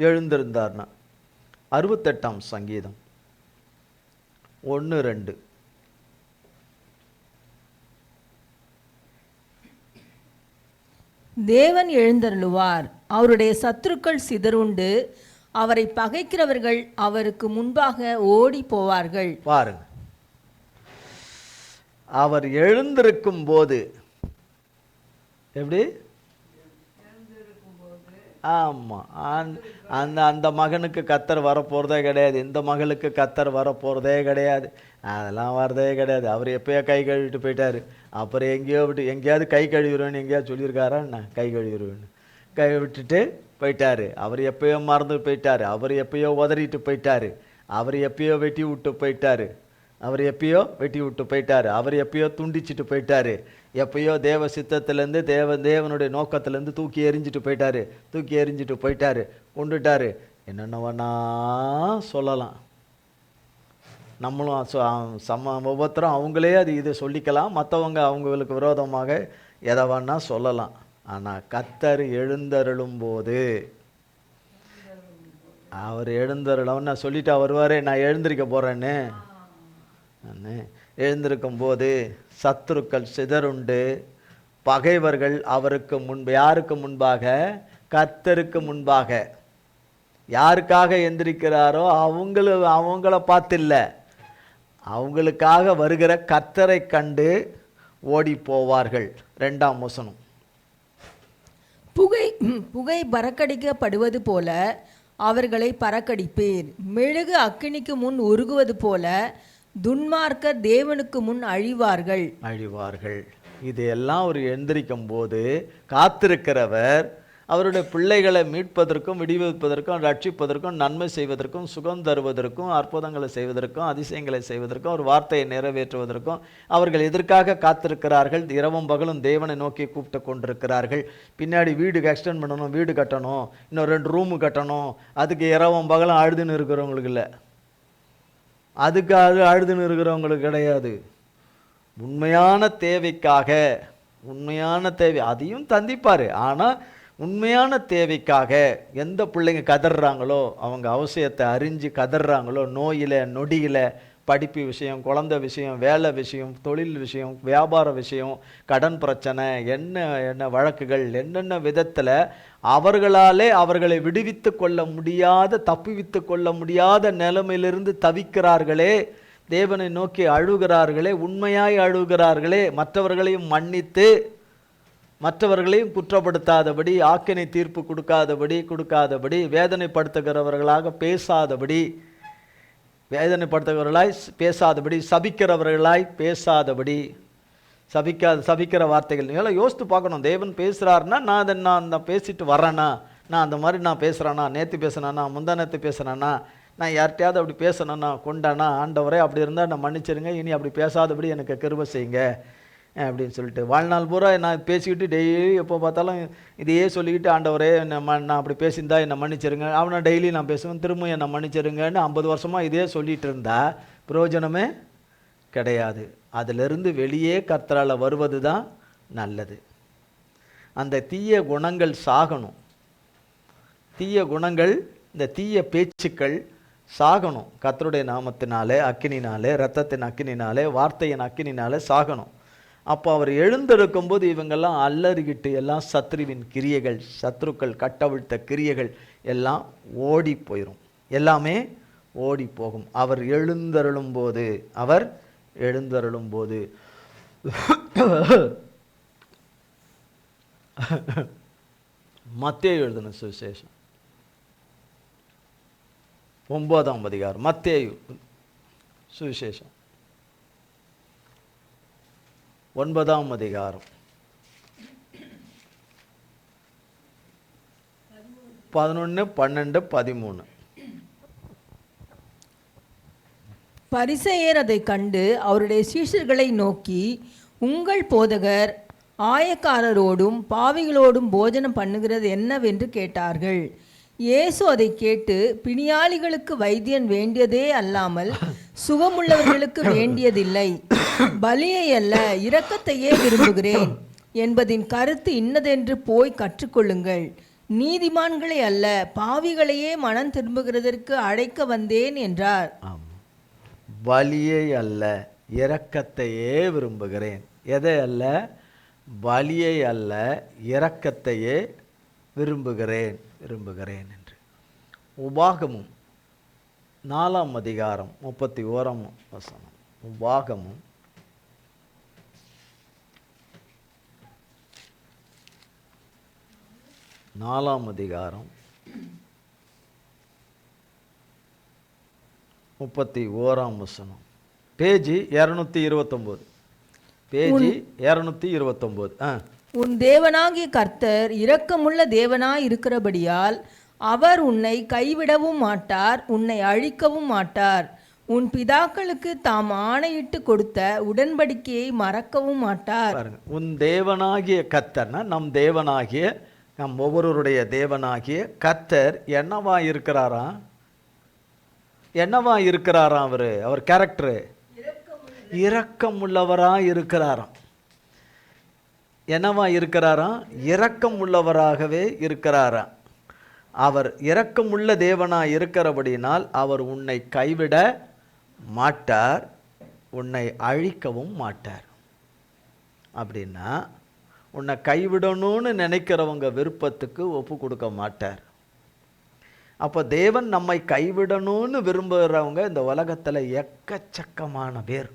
எழுந்திருந்தார்னா 68ஆம் சங்கீதம் 1-2. தேவன் எழுந்தருளுவார், அவருடைய சத்துருக்கள் சிதறுண்டு, அவரை பகைக்கிறவர்கள் அவருக்கு முன்பாக ஓடி போவார்கள். பாருங்க, அவர் எழுந்திருக்கும் போது எப்படி? ஆமாம், அந்த அந்த மகனுக்கு கத்தர் வரப்போகிறதே கிடையாது, இந்த மகளுக்கு கத்தர் வரப்போகிறதே கிடையாது, அதெல்லாம் வரதே கிடையாது. அவர் எப்போயோ கை கழுவிட்டு போயிட்டார். அப்புறம் எங்கேயோ விட்டு எங்கேயாவது கை கழுவிடுவேன்னு எங்கேயாவது சொல்லியிருக்காரா என்ன? கை கழுவிடுவேன்னு கை விட்டுட்டு போயிட்டார். அவர் எப்பயோ மறந்து போயிட்டார். அவர் எப்பயோ உதறிட்டு போயிட்டார். அவர் எப்பயோ வெட்டி விட்டு போயிட்டார். அவர் எப்பயோ வெட்டி விட்டு போயிட்டார். அவர் எப்பயோ துண்டிச்சிட்டு போயிட்டார். எப்பயோ தேவ சித்தத்திலேருந்து தேவனுடைய நோக்கத்திலேருந்து தூக்கி எறிஞ்சிட்டு போயிட்டார். கொண்டுட்டார். என்னென்னவனா சொல்லலாம். நம்மளும் ஒவ்வொருத்தரும் அவங்களே அது இதை சொல்லிக்கலாம். மற்றவங்க அவங்களுக்கு விரோதமாக எதை வேணா சொல்லலாம். ஆனால் கர்த்தர் எழுந்தருளும் போது, அவர் எழுந்தருளம்னு நான் சொல்லிட்டா வருவார். நான் எழுந்திருக்க போகிறேன்னு எழுந்திருக்கும் போது சத்துருக்கள் சிதறுண்டு, பகைவர்கள் அவருக்கு முன்பு, யாருக்கு முன்பாக? கர்த்தருக்கு முன்பாக. யாருக்காக எந்திரிக்கிறாரோ அவங்கள பார்த்தில்ல, அவங்களுக்காக வருகிற கர்த்தரை கண்டு ஓடி போவார்கள். 2ஆம் வசனம். புகை பறக்கடிக்கப்படுவது போல அவர்களை பறக்கடிப்பீர். மெழுகு அக்கினிக்கு முன் உருகுவது போல துன்மார்க்கர் தேவனுக்கு முன் அழிவார்கள். இது எல்லாம் அவர் எந்திரிக்கும் போது காத்திருக்கிறவர் அவருடைய பிள்ளைகளை மீட்பதற்கும் விடுவிப்பதற்கும் ரட்சிப்பதற்கும் நன்மை செய்வதற்கும் சுகம் தருவதற்கும் அற்புதங்களை செய்வதற்கும் அதிசயங்களை செய்வதற்கும் ஒரு வார்த்தையை நிறைவேற்றுவதற்கும் அவர்கள் எதற்காக காத்திருக்கிறார்கள்? இரவும் பகலும் தேவனை நோக்கி கூப்பிட்டு கொண்டிருக்கிறார்கள். பின்னாடி வீடு எக்ஸ்டெண்ட் பண்ணணும், வீடு கட்டணும், இன்னும் 2 ரூமு கட்டணும். அதுக்கு இரவும் பகலும் அழுதுன்னு இருக்கிறவங்களுக்கு இல்லை, அதுக்கு அழுதுன்னு இருக்கிறவங்களுக்கு கிடையாது. உண்மையான தேவைக்காக, உண்மையான தேவை அதையும் தந்திப்பார். ஆனால் உண்மையான தேவைக்காக எந்த பிள்ளைங்க கதறாங்களோ, அவங்க அவசியத்தை அறிஞ்சு கதறாங்களோ, நோயில் நொடியில், படிப்பு விஷயம், குழந்தை விஷயம், வேலை விஷயம், தொழில் விஷயம், வியாபார விஷயம், கடன் பிரச்சனை, என்ன வழக்குகள், என்னென்ன விதத்தில் அவர்களாலே அவர்களை விடுவித்து கொள்ள முடியாத, தப்புவித்து கொள்ள முடியாத நிலைமையிலிருந்து தவிக்கிறார்களே, தேவனை நோக்கி அழுகிறார்களே, உண்மையாய் அழுகிறார்களே, மற்றவர்களையும் மன்னித்து மற்றவர்களையும் குற்றப்படுத்தாதபடி, ஆக்கினை தீர்ப்பு கொடுக்காதபடி, வேதனைப்படுத்துகிறவர்களாக பேசாதபடி, சபிக்கிறவர்களாய் பேசாதபடி, சபிக்கிற வார்த்தைகள் நீங்களாம் யோசித்து பார்க்கணும். தேவன் பேசுகிறாருன்னா நான் பேசிட்டு வரேனா, நான் அந்த மாதிரி நான் பேசுகிறேன்னா, நேற்று பேசுனேன்னா, முந்தா நேற்று பேசுனேன்னா, நான் யார்கிட்டையாவது அப்படி பேசணுன்னா கொண்டானா, ஆண்டவரே அப்படி இருந்தால் நான் மன்னிச்சிருங்க, இனி அப்படி பேசாதபடி எனக்கு கிருபை செய்யுங்க அப்படின்னு சொல்லிட்டு வாழ்நாள் பூரா நான் பேசிக்கிட்டு டெய்லி எப்போ பார்த்தாலும் இதையே சொல்லிக்கிட்டு, ஆண்டவரே நான் அப்படி பேசியிருந்தா என்னை மன்னிச்சிருங்க, அவனை டெய்லி நான் பேசுவேன், திரும்ப என்னை மன்னிச்சிருங்கன்னு 50 வருஷமாக இதே சொல்லிகிட்டு இருந்தா பிரயோஜனமே கிடையாது. அதிலிருந்து வெளியே கர்த்தரால் வருவது தான் நல்லது. அந்த தீய குணங்கள் சாகணும். தீய குணங்கள், இந்த தீய பேச்சுக்கள் சாகணும். கர்த்தருடைய நாமத்தினாலே, அக்கினினாலே, இரத்தத்தின் அக்கினினாலே, வார்த்தையின் அக்கினினாலே சாகணும். அப்போ அவர் எழுந்திருக்கும்போது இவங்கெல்லாம் அல்லறிக்கிட்டு எல்லாம் சத்ருவின் கிரியைகள், சத்ருக்கள் கட்டவிழ்த்த கிரியைகள் எல்லாம் ஓடி போயிடும், எல்லாமே ஓடி போகும். அவர் எழுந்தருளும் போது மத்தேயு எழுதின சுவிசேஷம் 9ஆம் அதிகாரம், மத்தேயு சுவிசேஷம் 9ஆம் அதிகாரம் 11, 12, 13. பரிசேயர் அதை கண்டு அவருடைய சீஷர்களை நோக்கி, உங்கள் போதகர் ஆயக்காரரோடும் பாவிகளோடும் போஜனம் பண்ணுகிறது என்னவென்று கேட்டார்கள். இயேசு அதை கேட்டு, பிணியாளிகளுக்கு வைத்தியன் வேண்டியதே அல்லாமல் சுகமுள்ளவர்களுக்கு வேண்டியதில்லை, பலியை அல்ல இரக்கத்தையே விரும்புகிறேன் என்பதின் கருத்து இன்னதென்று போய் கற்றுக்கொள்ளுங்கள். நீதிமான்களை அல்ல பாவிகளையே மனம் திரும்புகிறதற்கு அழைக்க வந்தேன் என்றார். பலியை அல்ல இரக்கத்தையே விரும்புகிறேன். எதை அல்ல? பலியை அல்ல இரக்கத்தையே விரும்புகிறேன் என்று. உபாகமும் 4ஆம் அதிகாரம் 31ஆம் வசனம். உபாகமும் 4ஆம் அதிகாரம் 31ஆம் வசனம். பேஜ் 229. பேஜ் 229. உன் தேவனாகிய கர்த்தர் இரக்கமுள்ள தேவனாய் இருக்கிறபடியால் அவர் உன்னை கைவிடவும் மாட்டார், உன்னை அழிக்கவும் மாட்டார். உன் பிதாக்களுக்கு தாம் ஆணையிட்டு கொடுத்த உடன்படிக்கையை மறக்கவும் மாட்டார். உன் தேவனாகிய கர்த்தர்னா நம் தேவனாகிய, நம் ஒவ்வொருவருடைய தேவனாகிய கர்த்தர் என்னவா இருக்கிறாராம்? என்னவா இருக்கிறாராம்? அவர் கேரக்டரு இரக்கமுள்ளவராக இருக்கிறாராம். என்னவா இருக்கிறாராம்? இரக்கம் உள்ளவராகவே இருக்கிறாராம். அவர் இரக்கமுள்ள தேவனாக இருக்கிறபடினால் அவர் உன்னை கைவிட மாட்டார், உன்னை அழிக்கவும் மாட்டார். அப்படின்னா உன்னை கைவிடணும்னு நினைக்கிறவங்க விருப்பத்துக்கு ஒப்பு கொடுக்க மாட்டார். அப்போ தேவன் நம்மை கைவிடணும்னு விரும்புகிறவங்க இந்த உலகத்தில் எக்கச்சக்கமான பேர்.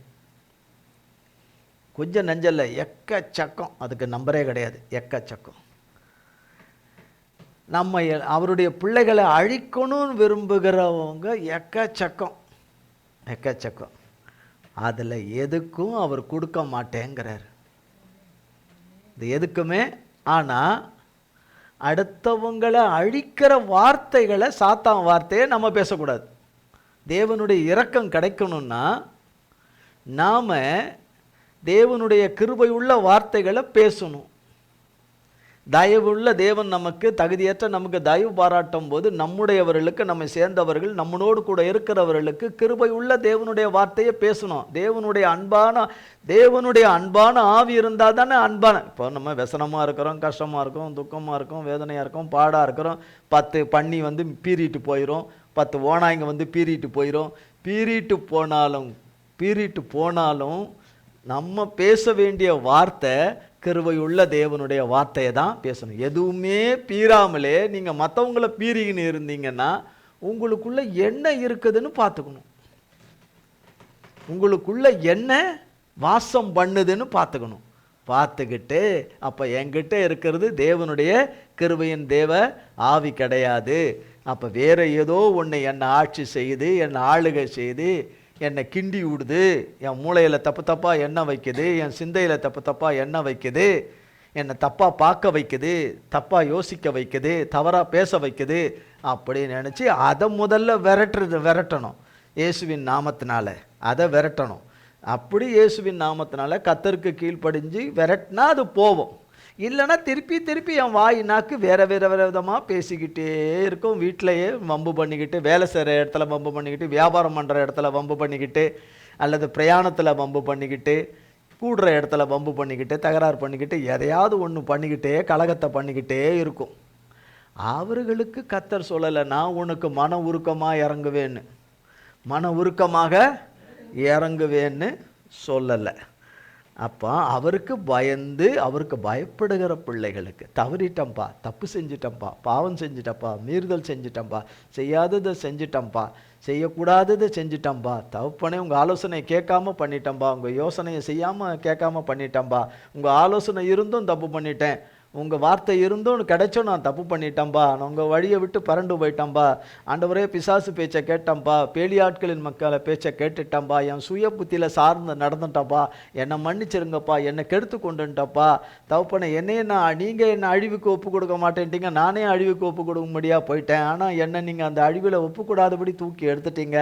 கொஞ்சம் நெஞ்சல்ல, எக்கச்சக்கம். அதுக்கு நம்பரே கிடையாது, எக்கச்சக்கம். நம்ம அவருடைய பிள்ளைகளை அழிக்கணும்னு விரும்புகிறவங்க எக்கச்சக்கம். அதில் எதுக்கும் அவர் கொடுக்க மாட்டேங்கிறார், இது எதுக்குமே. ஆனால் அடுத்தவங்களை அழிக்கிற வார்த்தைகளை, சாத்தான் வார்த்தையை நம்ம பேசக்கூடாது. தேவனுடைய இரக்கம் கிடைக்கணும்னா நாம் தேவனுடைய கிருபை உள்ள வார்த்தைகளை பேசணும். தயவுள்ள தேவன் நமக்கு தகுதியற்ற நமக்கு தயவு பாராட்டும் போது நம்முடையவர்களுக்கு, நம்மை சேர்ந்தவர்கள், நம்மளோடு கூட இருக்கிறவர்களுக்கு கிருபை உள்ள தேவனுடைய வார்த்தையை பேசணும். தேவனுடைய அன்பான ஆவி இருந்தால் தானே அன்பான. இப்போ நம்ம व्यसனமாக இருக்கிறோம், கஷ்டமாக இருக்கும், துக்கமாக இருக்கும், வேதனையாக இருக்கும், பாடாக இருக்கிறோம். 10 பன்னி வந்து பீறிட்டு போயிடும், 10 ஓனாய்ங்க வந்து பீறிட்டு போயிடும். பீறிட்டு போனாலும் நம்ம பேச வேண்டிய வார்த்தை கிருபையுள்ள தேவனுடைய வார்த்தையை தான் பேசணும். எதுவுமே பீறாமலே நீங்கள் மற்றவங்கள பீறிக்கின்னு இருந்தீங்கன்னா உங்களுக்குள்ள என்ன இருக்குதுன்னு பார்த்துக்கணும். உங்களுக்குள்ள என்ன வாசம் பண்ணுதுன்னு பார்த்துக்கணும். பார்த்துக்கிட்டு அப்போ என்கிட்ட இருக்கிறது தேவனுடைய கிருபையின் தேவ ஆவி கிடையாது, அப்போ வேற ஏதோ ஒன்று என்னை ஆட்சி செய்யுது, என்னை ஆளுகை செய்து, என்னை கிண்டி விடுது, என் மூளையில் தப்பாக எண்ணெய் வைக்குது, என் சிந்தையில் தப்பாக எண்ணெய் வைக்குது, என்னை தப்பாக பார்க்க வைக்குது, தப்பாக யோசிக்க வைக்குது, தவறாக பேச வைக்குது அப்படின்னு நினச்சி அதை முதல்ல விரட்டணும். இயேசுவின் நாமத்தினால அதை விரட்டணும். அப்படி இயேசுவின் நாமத்தினால கர்த்தருக்கு கீழ்ப்படிஞ்சு விரட்டினா அது போவோம். இல்லைன்னா திருப்பி என் வாய் நாக்கு வேறு விதமாக பேசிக்கிட்டே இருக்கும். வீட்டிலையே வம்பு பண்ணிக்கிட்டு, வேலை செய்கிற இடத்துல வம்பு பண்ணிக்கிட்டு, வியாபாரம் பண்ணுற இடத்துல வம்பு பண்ணிக்கிட்டு, அல்லது பிரயாணத்தில் வம்பு பண்ணிக்கிட்டு, கூடுற இடத்துல வம்பு பண்ணிக்கிட்டு, தகராறு பண்ணிக்கிட்டு, எதையாவது ஒன்று பண்ணிக்கிட்டே கலகத்தை பண்ணிக்கிட்டே இருக்கும். அவர்களுக்கு கர்த்தர் சொல்லலை, நான் உனக்கு மன உருக்கமாக இறங்குவேன்னு சொல்லலை. அப்போ அவருக்கு பயந்து அவருக்கு பயப்படுகிற பிள்ளைகளுக்கு, தவறிட்டம்பா, தப்பு செஞ்சிட்டம்பா, பாவம் செஞ்சிட்டப்பா, மீறுதல் செஞ்சிட்டம்பா, செய்யாததை செஞ்சிட்டம்பா, செய்யக்கூடாததை செஞ்சிட்டம்பா, தகப்பனே உங்கள் ஆலோசனை கேட்காம பண்ணிட்டம்பா, உங்கள் யோசனையை செய்யாமல் கேட்காம பண்ணிட்டம்பா, உங்கள் ஆலோசனை இருந்தும் தப்பு பண்ணிட்டேன், உங்கள் வார்த்தை இருந்தும் கிடைச்சோம் நான் தப்பு பண்ணிட்டேன்பா, நான் உங்கள் வழியை விட்டு பரண்டு போயிட்டேன்பா, ஆண்டவரே பிசாசு பேச்சை கேட்டேன்பா, பேலியாட்களின் மக்களை பேச்சை கேட்டுட்டேன்பா, என் சுய புத்தியில் சார்ந்து நடந்துட்டப்பா, என்னை மன்னிச்சிருங்கப்பா, என்னை கெடுத்து கொண்டுட்டப்பா, தகப்பனை என்னையே நீங்கள் என்னை அழிவுக்கு ஒப்பு கொடுக்க மாட்டேன்ட்டீங்க, நானே அழிவுக்கு ஒப்பு கொடுக்கும்படியாக போயிட்டேன், ஆனால் என்னை நீங்கள் அந்த அழிவில் ஒப்புக்கூடாதபடி தூக்கி எடுத்துட்டீங்க,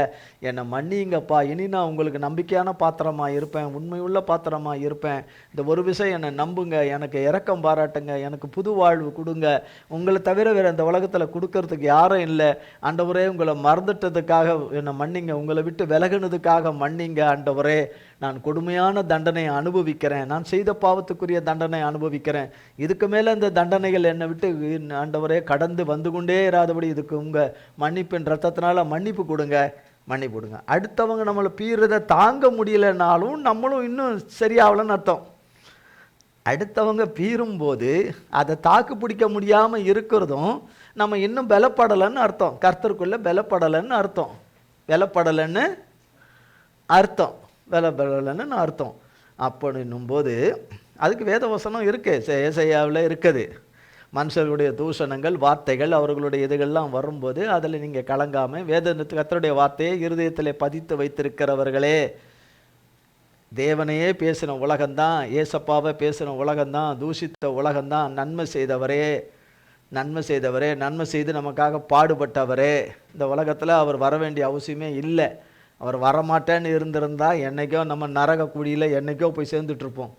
என்னை மன்னிங்கப்பா, இனி நான் உங்களுக்கு நம்பிக்கையான பாத்திரமாக இருப்பேன், உண்மையுள்ள பாத்திரமாக இருப்பேன், இந்த ஒரு விஷயம் என்னை நம்புங்க, எனக்கு இரக்கம் பாராட்டுங்க, எனக்கு புது வாழ்வு கொடுங்க, உங்களை தவிர வேறு இந்த உலகத்தில் கொடுக்கறதுக்கு யாரும் இல்லை, ஆண்டவரே உங்களை மறந்துட்டதுக்காக என்னை மன்னிங்க, உங்களை விட்டு விலகுனதுக்காக மன்னிங்க ஆண்டவரே, நான் கொடுமையான தண்டனை அனுபவிக்கிறேன், நான் செய்த பாவத்துக்குரிய தண்டனை அனுபவிக்கிறேன், இதுக்கு மேலே இந்த தண்டனைகள் என்னை விட்டு ஆண்டவரே கடந்து வந்து கொண்டே இராதபடி இதுக்கு உங்கள் மன்னிப்பின் ரத்தத்தினால மன்னிப்பு கொடுங்க, மன்னிப்பு கொடுங்க. அடுத்தவங்க நம்மளை பீறதை தாங்க முடியலைன்னாலும் நம்மளும் இன்னும் சரியாகலன்னு அர்த்தம். அடுத்தவங்க பீறும்போது அதை தாக்கு பிடிக்க முடியாமல் இருக்கிறதும் நம்ம இன்னும் பலப்படலைன்னு அர்த்தம், கர்த்தருக்குள்ளே பலப்படலைன்னு அர்த்தம், பலப்படலைன்னு அர்த்தம், பலப்படலைன்னு அர்த்தம். அப்படின்னும் போது அதுக்கு வேத வசனம் இருக்குது, ஏசாயாவில் இருக்குது, மனுஷர்களுடைய தூஷணங்கள் வார்த்தைகள் அவர்களுடைய இதுகள்லாம் வரும்போது அதில் நீங்கள் கலங்காமல் வேதத்துக்கு கர்த்தருடைய வார்த்தையை இருதயத்தில் பதித்து வைத்திருக்கிறவர்களே, தேவனையே பேசின உலகம்தான், ஏசப்பாவை பேசின உலகம்தான், தூஷித்த உலகம்தான், நன்மை செய்தவரே, நன்மை செய்தவரே, நன்மை செய்து நமக்காக பாடுபட்டவரே, இந்த உலகத்தில் அவர் வர வேண்டிய அவசியமே இல்லை, அவர் வரமாட்டேன்னு இருந்திருந்தால் என்றைக்கோ நம்ம நரக குழியில் என்றைக்கோ போய் சேர்ந்துட்ருப்போம்.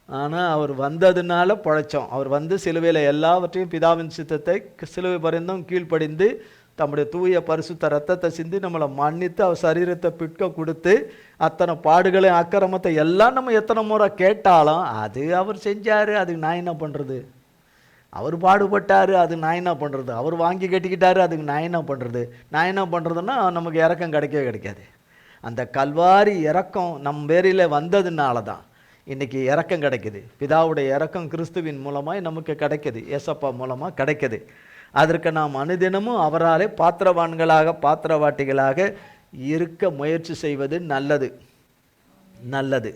ஆனால் அவர் வந்ததுனால பிழைச்சோம். அவர் வந்து சிலுவையில் எல்லாவற்றையும் பிதாவின் சித்தத்தை சிலுவை பரிந்தும் கீழ்ப்படிந்து தம்முடைய தூய பரிசுத்த ரத்தத்தை சிந்தி நம்மளை மன்னித்து அவர் சரீரத்தை பிட்க கொடுத்து அத்தனை பாடுகளையும் அக்கிரமத்தை எல்லாம் நம்ம எத்தனை முறை கேட்டாலும் அது அவர் செஞ்சார், அதுக்கு நான் என்ன பண்ணுறது, அவர் பாடுபட்டார், அது நான் என்ன பண்ணுறது, அவர் வாங்கி கட்டிக்கிட்டாரு, அதுக்கு நான் என்ன பண்ணுறது, நான் என்ன பண்ணுறதுன்னா நமக்கு இரக்கம் கிடைக்கவே கிடைக்காது. அந்த கல்வாரி இரக்கம் நம் பேரில் வந்ததுனால தான் இன்றைக்கி இரக்கம் கிடைக்குது, பிதாவுடைய இரக்கம் கிறிஸ்துவின் மூலமாக நமக்கு கிடைக்குது, ஏசப்பா மூலமாக கிடைக்குது. அதற்கு நாம் அனுதினமும் அவராலே பாத்திரவான்களாக பாத்திரவாட்டிகளாக இருக்க முயற்சி செய்வது நல்லது, நல்லது.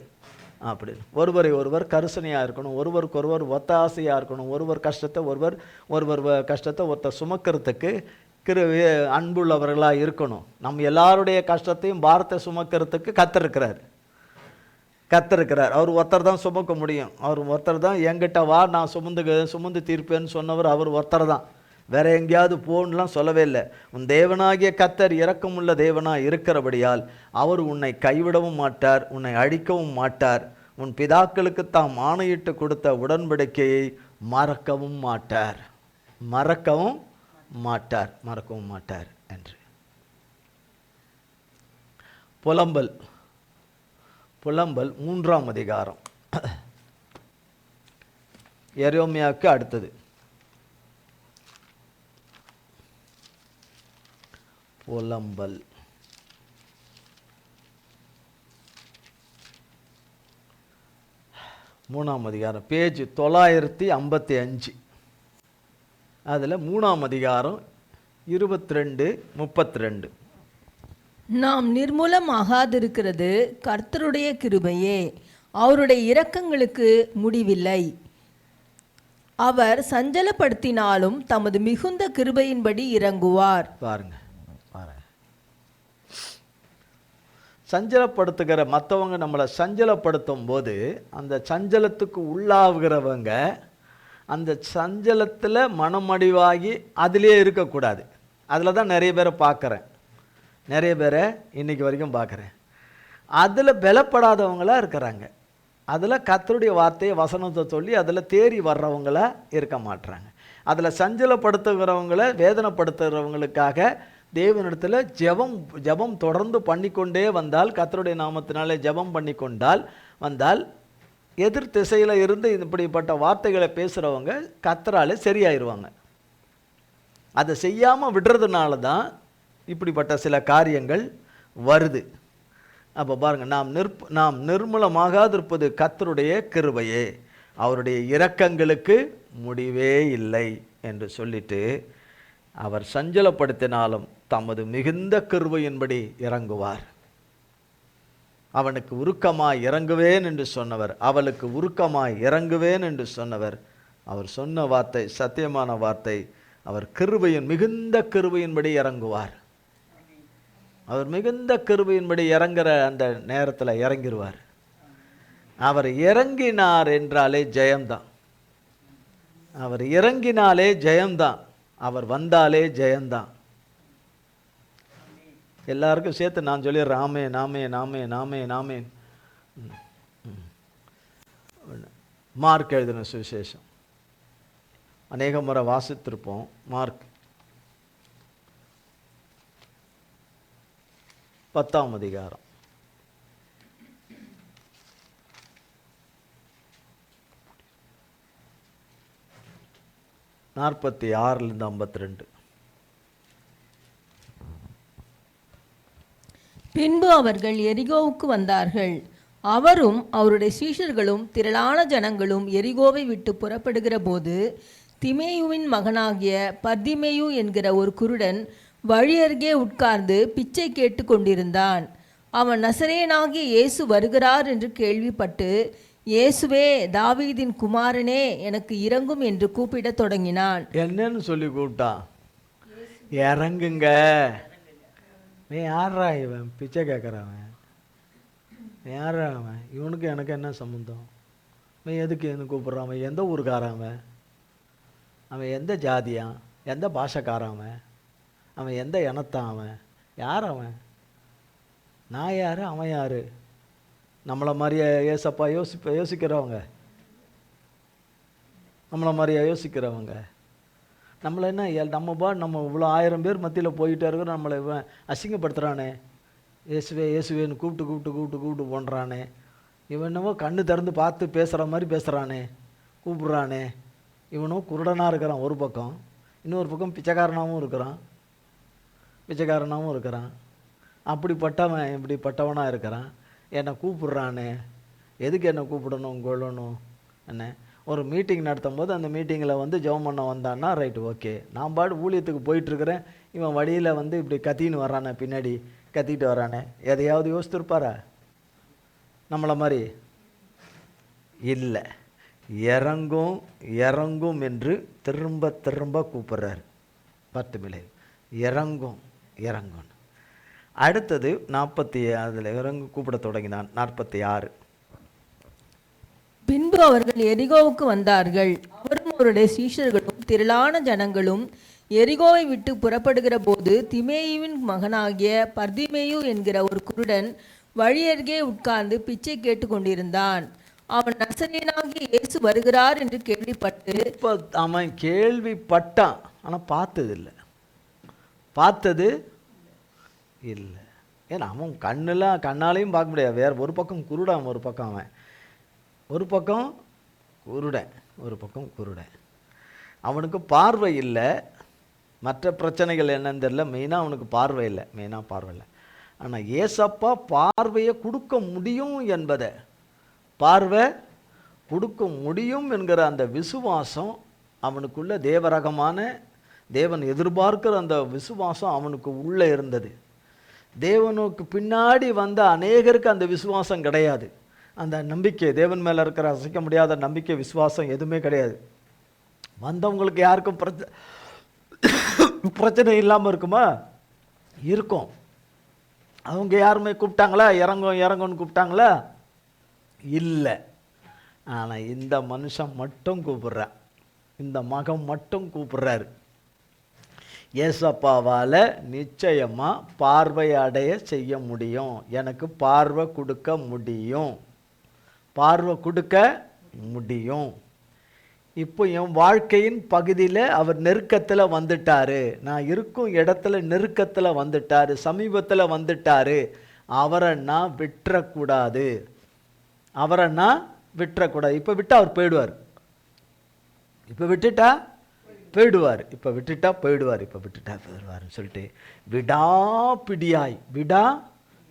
அப்படி ஒருவரை ஒருவர் கரிசனையாக இருக்கணும், ஒருவருக்கு ஒருவர் ஒத்தாசையாக இருக்கணும், ஒருவர் கஷ்டத்தை ஒருவர் கஷ்டத்தை ஒருத்தர் சுமக்கிறதுக்கு அன்புள்ளவர்களாக இருக்கணும். நம்ம எல்லாருடைய கஷ்டத்தையும் பாரத்தை சுமக்கிறதுக்கு கத்திருக்கிறார். அவர் ஒருத்தர் தான் சுமக்க முடியும், அவர் ஒருத்தர் தான். என்கிட்ட வா நான் சுமந்து தீர்ப்பேன்னு சொன்னவர் அவர் ஒருத்தர் தான், வேற எங்கேயாவது போன்னுலாம் சொல்லவே இல்லை. உன் தேவனாகிய கர்த்தர் இரக்கமுள்ள தேவனாக இருக்கிறபடியால் அவர் உன்னை கைவிடவும் மாட்டார், உன்னை அழிக்கவும் மாட்டார், உன் பிதாக்களுக்கு தாம் ஆணையிட்டு கொடுத்த உடன்படிக்கையை மறக்கவும் மாட்டார் என்று. புலம்பல் 3ஆம் அதிகாரம், எரேமியாவுக்கு அடுத்தது. புலம்பல் 3ஆம் அதிகாரம், பேஜ் 955, அதில் 3ஆம் அதிகாரம் 22-32. நாம் நிர்மூலமாகாதிருக்கிறது கர்த்தருடைய கிருபையே, அவருடைய இரக்கங்களுக்கு முடிவில்லை. அவர் சஞ்சலப்படுத்தினாலும் தமது மிகுந்த கிருபையின்படி இறங்குவார். பாருங்க, சஞ்சலப்படுத்துகிற மற்றவங்க நம்மளை சஞ்சலப்படுத்தும் போது அந்த சஞ்சலத்துக்கு உள்ளாகிறவங்க அந்த சஞ்சலத்தில் மனமடிவாகி அதிலே இருக்கக்கூடாது. அதில் தான் நிறைய பேரை பார்க்குறேன், நிறைய பேரை இன்றைக்கி வரைக்கும் பார்க்குறேன். அதில் பலப்படாதவங்களாக இருக்கிறாங்க, அதில் கர்த்தருடைய வார்த்தையை வசனத்தை சொல்லி அதில் தேறி வர்றவங்களா இருக்க மாட்டுறாங்க. அதில் சஞ்சலப்படுத்துகிறவங்களை வேதனைப்படுத்துகிறவங்களுக்காக தேவனிடத்தில் ஜெபம் தொடர்ந்து பண்ணிக்கொண்டே வந்தால், கர்த்தருடைய நாமத்தினாலே ஜெபம் பண்ணி வந்தால் எதிர் திசையில் இருந்து இப்படிப்பட்ட வார்த்தைகளை பேசுகிறவங்க கர்த்தராலே சரியாயிருவாங்க. அதை செய்யாமல் விடுறதுனால தான் இப்படிப்பட்ட சில காரியங்கள் வருது. அப்போ பாருங்க, நாம் நிர்மூலமாகாதிருப்பது கர்த்தருடைய கிருபையே, அவருடைய இரக்கங்களுக்கு முடிவே இல்லை என்று சொல்லிட்டு, அவர் சஞ்சலப்படுத்தினாலும் தமது மிகுந்த கிருபையின்படி இறங்குவார். அவனுக்கு உருக்கமாய் இறங்குவேன் என்று சொன்னவர், அவளுக்கு உருக்கமாய் இறங்குவேன் என்று சொன்னவர், அவர் சொன்ன வார்த்தை சத்தியமான வார்த்தை. அவர் கிருபையின் மிகுந்த கிருபையின்படி இறங்குவார். அவர் மிகுந்த கிருபையின்படி இறங்குற அந்த நேரத்தில் இறங்கிடுவார். அவர் இறங்கினார் என்றாலே ஜெயம்தான். அவர் இறங்கினாலே ஜெயம்தான். அவர் வந்தாலே ஜெயம்தான். எல்லாருக்கும் சேர்த்து நான் சொல்லிடுறேன், ஆமேன் ஆமேன் ஆமேன் ஆமேன் ஆமேன். மார்க் எழுதின சுவிசேஷம் அநேக முறை வாசித்திருப்போம். மார்க் 10ஆம் அதிகாரம். நாற்பத்தி 56 பின்பு அவர்கள் எரிகோவுக்கு வந்தார்கள். அவரும் அவருடைய சீஷர்களும் திரளான ஜனங்களும் எரிகோவை விட்டு புறப்படுகிற போது, திமேயுவின் மகனாகிய பர்திமேயு என்கிற ஒரு குருடன் வழியருகே உட்கார்ந்து பிச்சை கேட்டு கொண்டிருந்தான். அவன் நசரேயனாகிய இயேசு வருகிறார் என்று கேள்விப்பட்டு, இயேசுவே, தாவீதின் குமாரனே, எனக்கு இறங்கும் என்று கூப்பிடத் தொடங்கினான். என்னன்னு சொல்லி கூப்பிட்டான்? இறங்குங்க. நீ யாரா இவன் பிச்சை கேட்குறவன்? யாரா அவன்? இவனுக்கு எனக்கு என்ன சம்மந்தம்? அவன் எதுக்கு என்ன கூப்பிட்றான்? அவன் எந்த ஊருக்காரன்? அவன் எந்த ஜாதியான்? எந்த பாஷைக்காரன்? அவன் எந்த இனத்தான்? அவன் யார்? அவன் நான் யார்? அவன் யார்? நம்மளை மாதிரியே ஏசப்பா யோசிக்கிறவங்க? நம்மளை மாதிரியா யோசிக்கிறவங்க? நம்மளை என்ன நம்ம இவ்வளோ 1000 பேர் மத்தியில் போயிட்டே இருக்கிறோம், நம்மளை இவன் அசிங்கப்படுத்துகிறானே, இயேசுவே இயேசுவேன்னு கூப்பிட்டு பண்ணுறானே, இவன் என்னவோ கண்ணு திறந்து பார்த்து பேசுகிற மாதிரி பேசுகிறானே, கூப்பிட்றானே. இவனும் குருடனாக இருக்கிறான் ஒரு பக்கம், இன்னொரு பக்கம் பிச்சைக்காரனாகவும் இருக்கிறான். அப்படிப்பட்டவன் இப்படிப்பட்டவனாக இருக்கிறான். என்னை கூப்பிட்றானே, எதுக்கு என்னை கூப்பிடணும் கொள்ளணும்? என்ன ஒரு மீட்டிங் நடத்தும் போது அந்த மீட்டிங்கில் வந்து ஜெபம் பண்ண வந்தான்னா ரைட்டு, ஓகே. நான் பாடு ஊழியத்துக்கு போயிட்டுருக்கிறேன், இவன் வழியில் வந்து இப்படி கத்தின்னு வரானே, பின்னாடி கத்திட்டு வரானே, எதையாவது யோசித்துருப்பாரா? நம்மளை மாதிரி இல்லை. இறங்கும் என்று திரும்ப திரும்ப கூப்பிட்றாரு பர்திமேயு. இறங்கும். அடுத்தது 40 அதில் இறங்கு கூப்பிட தொடங்கினான். 46. பின்பு அவர்கள் எரிகோவுக்கு வந்தார்கள். அவரும் அவருடைய சீஷர்களும் திரளான ஜனங்களும் எரிகோவை விட்டு புறப்படுகிற போது, திமேயுவின் மகனாகிய பர்திமேயு என்கிற ஒரு குருடன் வழியருகே உட்கார்ந்து பிச்சை கேட்டு கொண்டிருந்தான். அவன் நசரேயனாகிய இயேசு வருகிறார் என்று கேள்விப்பட்டு, அவன் கேள்விப்பட்டான், ஆனால் பார்த்தது இல்லை. ஏன்னா அவன் கண்ணாலையும் பார்க்க முடியாது. வேறு ஒரு பக்கம் குருடன், ஒரு பக்கம் அவன், ஒரு பக்கம் குருடன். அவனுக்கு பார்வை இல்லை. மற்ற பிரச்சனைகள் என்னன்னு தெரியல, மெயினாக அவனுக்கு பார்வை இல்லை. ஆனால் ஏசப்பா பார்வையை கொடுக்க முடியும் பார்வை கொடுக்க முடியும் என்கிற அந்த விசுவாசம் அவனுக்குள்ள தேவரகமான தேவன் எதிர்பார்க்கிற அந்த விசுவாசம் அவனுக்கு உள்ளே இருந்தது. தேவனுக்கு பின்னாடி வந்த அநேகருக்கு அந்த விசுவாசம் கிடையாது. அந்த நம்பிக்கை, தேவன் மேலே இருக்கிற அசைக்க முடியாத நம்பிக்கை, விசுவாசம் எதுவுமே கிடையாது. வந்தவங்களுக்கு யாருக்கும் பிரச்சனை இல்லாமல் இருக்குமா? இருக்கும். அவங்க யாருமே கூப்பிட்டாங்களா? இறங்குன்னு கூப்பிட்டாங்களா? இல்லை. ஆனால் இந்த மனுஷன் மட்டும் கூப்பிட்றான், இந்த மகன் மட்டும் கூப்பிட்றாரு. ஏசப்பாவால் நிச்சயமாக பார்வை அடைய செய்ய முடியும். எனக்கு பார்வை கொடுக்க முடியும். இப்போ என் வாழ்க்கையின் பகுதியில் அவர் நெருக்கத்தில் வந்துட்டார். நான் இருக்கும் இடத்துல நெருக்கத்தில் வந்துட்டார், சமீபத்தில் வந்துட்டார். அவரை நான் விட்டுறக்கூடாது. இப்போ விட்டால் அவர் போயிடுவார். இப்போ விட்டுட்டா போயிடுவார்னு சொல்லிட்டு விடாப்பிடியாய்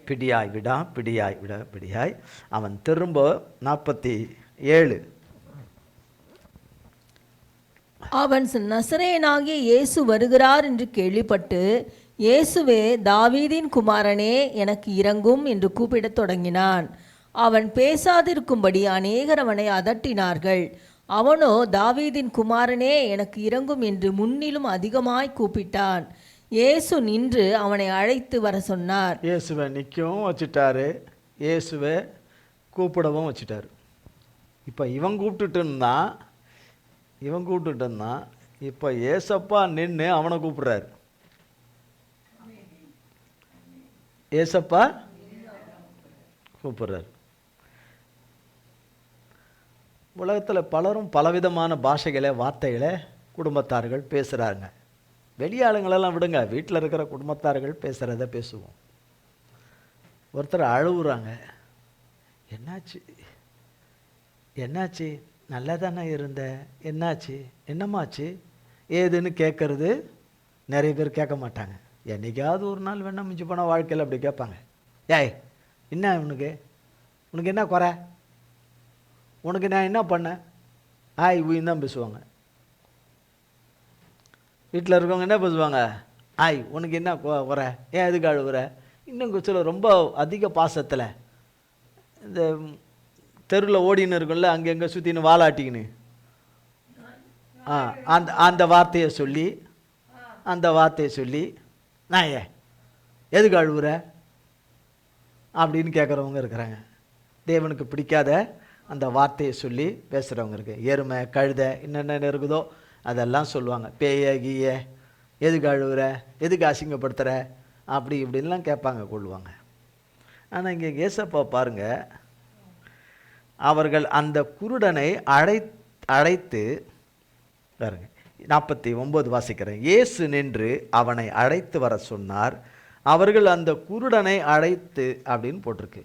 பிடியாய் விடா பிடியாய் விட பிடியாய். அவன் திரும்ப 47. அவன் நசரேயனாகிய இயேசு வருகிறார் என்று கேள்விப்பட்டு, இயேசுவே தாவீதின் குமாரனே எனக்கு இரங்கும் என்று கூப்பிடத் தொடங்கினான். அவன் பேசாதிருக்கும்படி அநேகர் அவனை அதட்டினார்கள். அவனோ தாவீதின் குமாரனே எனக்கு இரங்கும் என்று முன்னிலும் அதிகமாய் கூப்பிட்டான். இயேசு நின்று அவனை அழைத்து வர சொன்னார். இயேசுவை நிற்கவும் வச்சுட்டாரு, இயேசுவை கூப்பிடவும் வச்சுட்டாரு. இப்போ இவன் கூப்பிட்டுட்டு இருந்தான், இப்போ ஏசப்பா நின்று அவனை கூப்பிடுறாரு. ஏசப்பா கூப்பிடுறாரு. உலகத்தில் பலரும் பலவிதமான பாஷைகளை வார்த்தைகளை குடும்பத்தார்கள் பேசுகிறாங்க. வெளியாளுங்களெல்லாம் விடுங்க, வீட்டில் இருக்கிற குடும்பத்தார்கள் பேசுகிறத பேசுவோம். ஒருத்தர் அழுகுறாங்க, என்னாச்சு என்னாச்சு, நல்லா தானே இருந்த, என்னாச்சு என்னம்மாச்சு ஏதுன்னு கேட்கறது நிறைய பேர் கேட்க மாட்டாங்க. என்னைக்காவது ஒரு நாள் வேணா மிஞ்சி போன வாழ்க்கையில் அப்படி கேட்பாங்க. ஏய் என்ன உனக்கு என்ன குறை, உனக்கு நான் என்ன பண்ணேன், ஊயின்னு தான் பேசுவாங்க. வீட்டில் இருக்கவங்க என்ன பேசுவாங்க, உனக்கு என்ன குறை, ஏன் எதுக்கு அழுகுற. இன்னும் சில ரொம்ப அதிக பாசத்தில் இந்த தெருவில் ஓடின்னு இருக்கும்ல, அங்கங்கே சுற்றின்னு வாலாட்டிக்கின்னு அந்த வார்த்தையை சொல்லி நான் எதுக்கு அழுகுற அப்படின்னு கேட்குறவங்க இருக்கிறாங்க. தேவனுக்கு பிடிக்காத அந்த வார்த்தையை சொல்லி பேசுகிறவங்க இருக்கு. எருமை கழுதை என்னென்ன இருக்குதோ அதெல்லாம் சொல்லுவாங்க. பேய கீய எதுக்கு அழுகுற, எதுக்கு அசிங்கப்படுத்துகிற, அப்படி இப்படின்லாம் கேட்பாங்க, கொள்ளுவாங்க. ஆனால் இங்கே ஏசப்பா பாருங்க, அவர்கள் அந்த குருடனை அழைத்து பாருங்க, 49 வாசிக்கிறேன். இயேசு நின்று அவனை அழைத்து வர சொன்னார். அவர்கள் அந்த குருடனை அழைத்து அப்படின்னு போட்டிருக்கு.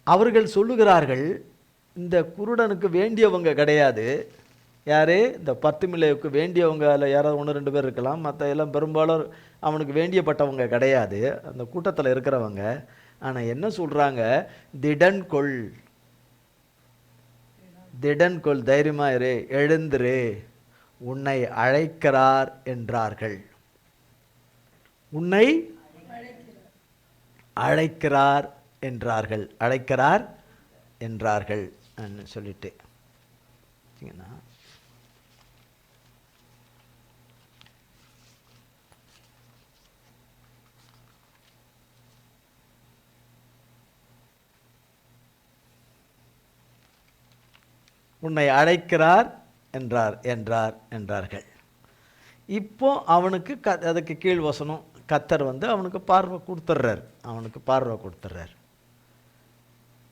அவர்கள் சொல்லுகிறார்கள், இந்த குருடனுக்கு வேண்டியவங்க கிடையாது. யாரு? இந்த பர்த்திமிலேயுக்கு வேண்டியவங்க. அதில் யாராவது 1-2 பேர் இருக்கலாம், மற்ற எல்லாம் பெரும்பாலும் அவனுக்கு வேண்டியப்பட்டவங்க கிடையாது, அந்த கூட்டத்தில் இருக்கிறவங்க. ஆனால் என்ன சொல்கிறாங்க, திடன் கொள், தைரியமாயிரு, எழுந்துரு, உன்னை அழைக்கிறார் என்றார்கள். உன்னை அழைக்கிறார் என்றார்கள் சொல்லிட்டு உன்னை அழைக்கிறார் என்றார்கள். இப்போ அவனுக்கு அதுக்கு கீழ் வசனம், கர்த்தர் அவனுக்கு பார்வை கொடுத்துட்றார்.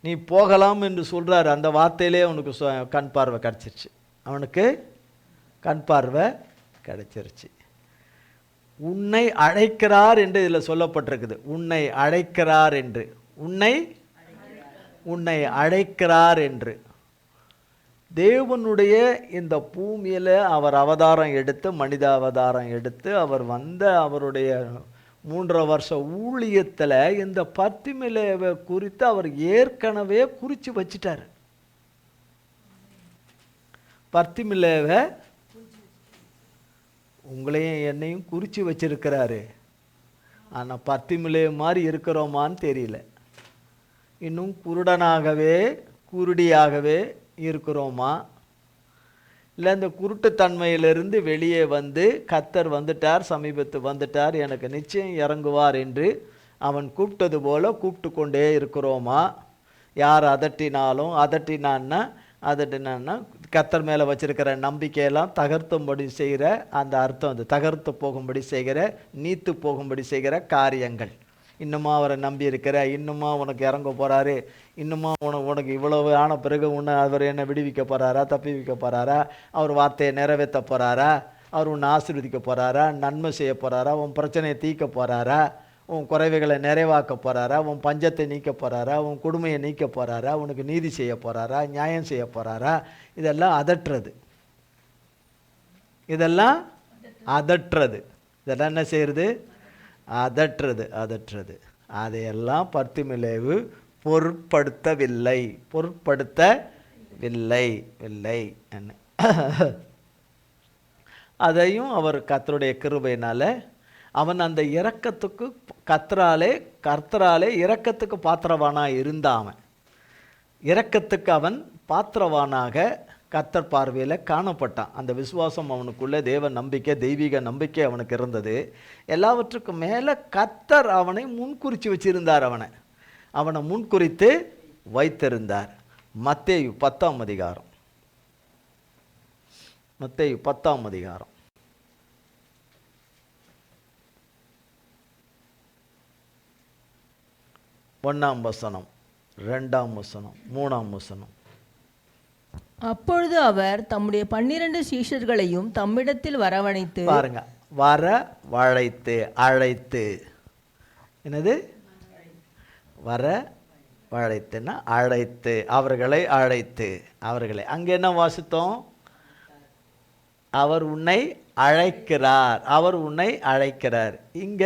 நீ போகலாம் என்று சொல்கிறார். அந்த வார்த்தையிலே அவனுக்கு கண் பார்வை கிடைச்சிருச்சு. உன்னை அழைக்கிறார் என்று இதில் சொல்லப்பட்டிருக்குது. உன்னை அழைக்கிறார் என்று தேவனுடைய இந்த பூமியில் அவர் அவதாரம் எடுத்து, மனித அவதாரம் எடுத்து, அவர் அவருடைய 3 வருஷ ஊழியத்தில் இந்த பர்த்திமிலேவை குறித்து அவர் ஏற்கனவே குறித்து வச்சிட்டார். பர்த்திமிலேவை உங்களையும் என்னையும் குறித்து வச்சிருக்கிறாரு. ஆனால் பர்த்திமிலேவை மாதிரி இருக்கிறோமான்னு தெரியல. இன்னும் குருடியாகவே இருக்கிறோமா, இல்லை இந்த குருட்டுத்தன்மையிலிருந்து வெளியே கர்த்தர் சமீபத்து வந்துட்டார், எனக்கு நிச்சயம் இறங்குவார் என்று அவன் கூப்பிட்டது போல கூப்பிட்டு கொண்டே இருக்கிறோமா? யார் அதட்டினான்னா கர்த்தர் மேலே வச்சிருக்கிற நம்பிக்கையெல்லாம் தகர்த்தும்படி செய்கிற அந்த அர்த்தம், தகர்த்து போகும்படி செய்கிற, நீத்து போகும்படி செய்கிற காரியங்கள். இன்னுமா அவரை நம்பி இருக்கிற, இன்னுமா உனக்கு இறங்க போகிறாரு, இன்னுமா உனக்கு இவ்வளவு ஆன பிறகு அவர் என்னை விடுவிக்க போகிறாரா, தப்பி வைக்க போகிறாரா, அவர் வார்த்தையை நிறைவேற்ற போகிறாரா, அவர் உன்னை ஆசீர்வதிக்க போகிறாரா, நன்மை செய்ய போகிறாரா, உன் பிரச்சனையை தீர்க்க போகிறாரா, உன் குறைவுகளை நிறைவாக்க போகிறாரா, உன் பஞ்சத்தை நீக்க போகிறாரா, உன் கொடுமையை நீக்க போகிறாரா, உனக்கு நீதி செய்ய போகிறாரா, நியாயம் செய்ய போகிறாரா. இதெல்லாம் அதட்டுறது. இதெல்லாம் என்ன செய்கிறது? அதட்டுறது. அதையெல்லாம் பர்த்திமிலேவு பொருட்படுத்தவில்லை இல்லை என்ன. அதையும் அவர் கர்த்தருடைய கிருபையினால அவன் அந்த இரக்கத்துக்கு கர்த்தராலே இரக்கத்துக்கு பாத்திரவானாக இருந்தான். அவன் இரக்கத்துக்கு அவன் பாத்திரவானாக கர்த்தர் பார்வையில் காணப்பட்டான். அந்த விசுவாசம் அவனுக்குள்ளே தேவ நம்பிக்கை, தெய்வீக நம்பிக்கை அவனுக்கு இருந்தது. எல்லாவற்றுக்கும் மேலே கர்த்தர் அவனை முன்குறித்து வச்சிருந்தார். அவனை முன்குறித்து வைத்திருந்தார். மத்தேயு 10ஆம் அதிகாரம், மத்தேயு 10ஆம் அதிகாரம் 1ஆம் வசனம், 2ஆம் வசனம், 3ஆம் வசனம். அப்பொழுது அவர் தம்முடைய 12 சீஷர்களையும் தம்மிடத்தில் வரவழைத்து, பாருங்க, அழைத்து, என்னது வரவழைத்துன்னா அழைத்து, அவர்களை அங்கே என்ன வாசித்தோம்? அவர் உன்னை அழைக்கிறார். இங்க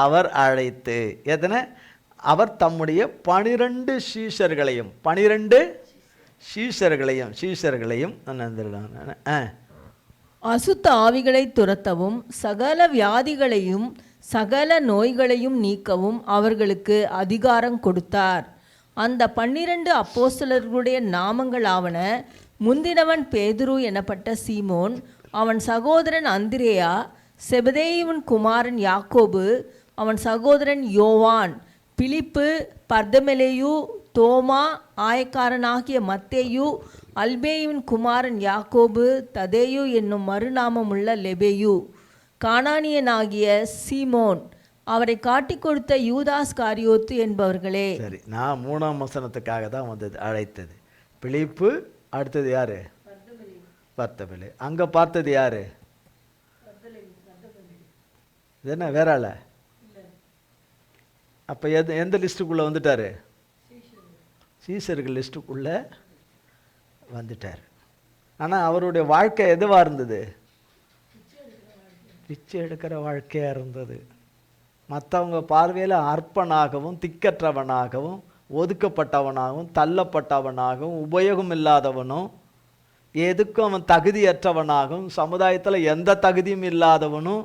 அவர் அழைத்து, எத்தனை? அவர் தம்முடைய 12 சீஷர்களையும் அசுத்த ஆவிகளை துரத்தவும் சகல வியாதிகளையும் சகல நோய்களையும் நீக்கவும் அவர்களுக்கு அதிகாரம் கொடுத்தார். அந்த 12 அப்போஸ்தலர்களுடைய நாமங்களாவன: முந்தினவன் பேதுரு எனப்பட்ட சீமோன், அவன் சகோதரன் அந்திரேயா, செபதேயுவின் குமாரன் யாக்கோபு, அவன் சகோதரன் யோவான், பிலிப்பு, பர்தமெலேயு, தோமா, ஆயக்காரனாகிய மத்தேயு, அல்பேயுவின் குமாரன் யாக்கோபு, ததேயு என்னும் மறுநாமமுள்ள லெபேயு, கானானியனாகிய சீமோன், அவரை காட்டிக் கொடுத்த யூதாஸ் காரியோத்து என்பவர்களே. சரி, நான் 3ஆம் வசனத்துக்காக தான் வந்தது, அழைத்தது. பிலிப்பு, அடுத்தது யாரு? பர்தமெலே. அங்க பார்த்தது யாரு? இது என்ன வேற ஆள? அப்ப எந்த லிஸ்டுக்குள்ள வந்துட்டாரு? சீசர்கள் லிஸ்டுக்குள்ள வந்துட்டார். ஆனால் அவருடைய வாழ்க்கை எதுவாக இருந்தது? பிச்சை எடுக்கிற வாழ்க்கையாக இருந்தது. மற்றவங்க பார்வையில் அற்பனாகவும் திக்கற்றவனாகவும் ஒதுக்கப்பட்டவனாகவும் தள்ளப்பட்டவனாகவும் உபயோகம் இல்லாதவனும் எதுக்கும் அவன் தகுதியற்றவனாகவும் சமுதாயத்தில் எந்த தகுதியும் இல்லாதவனும்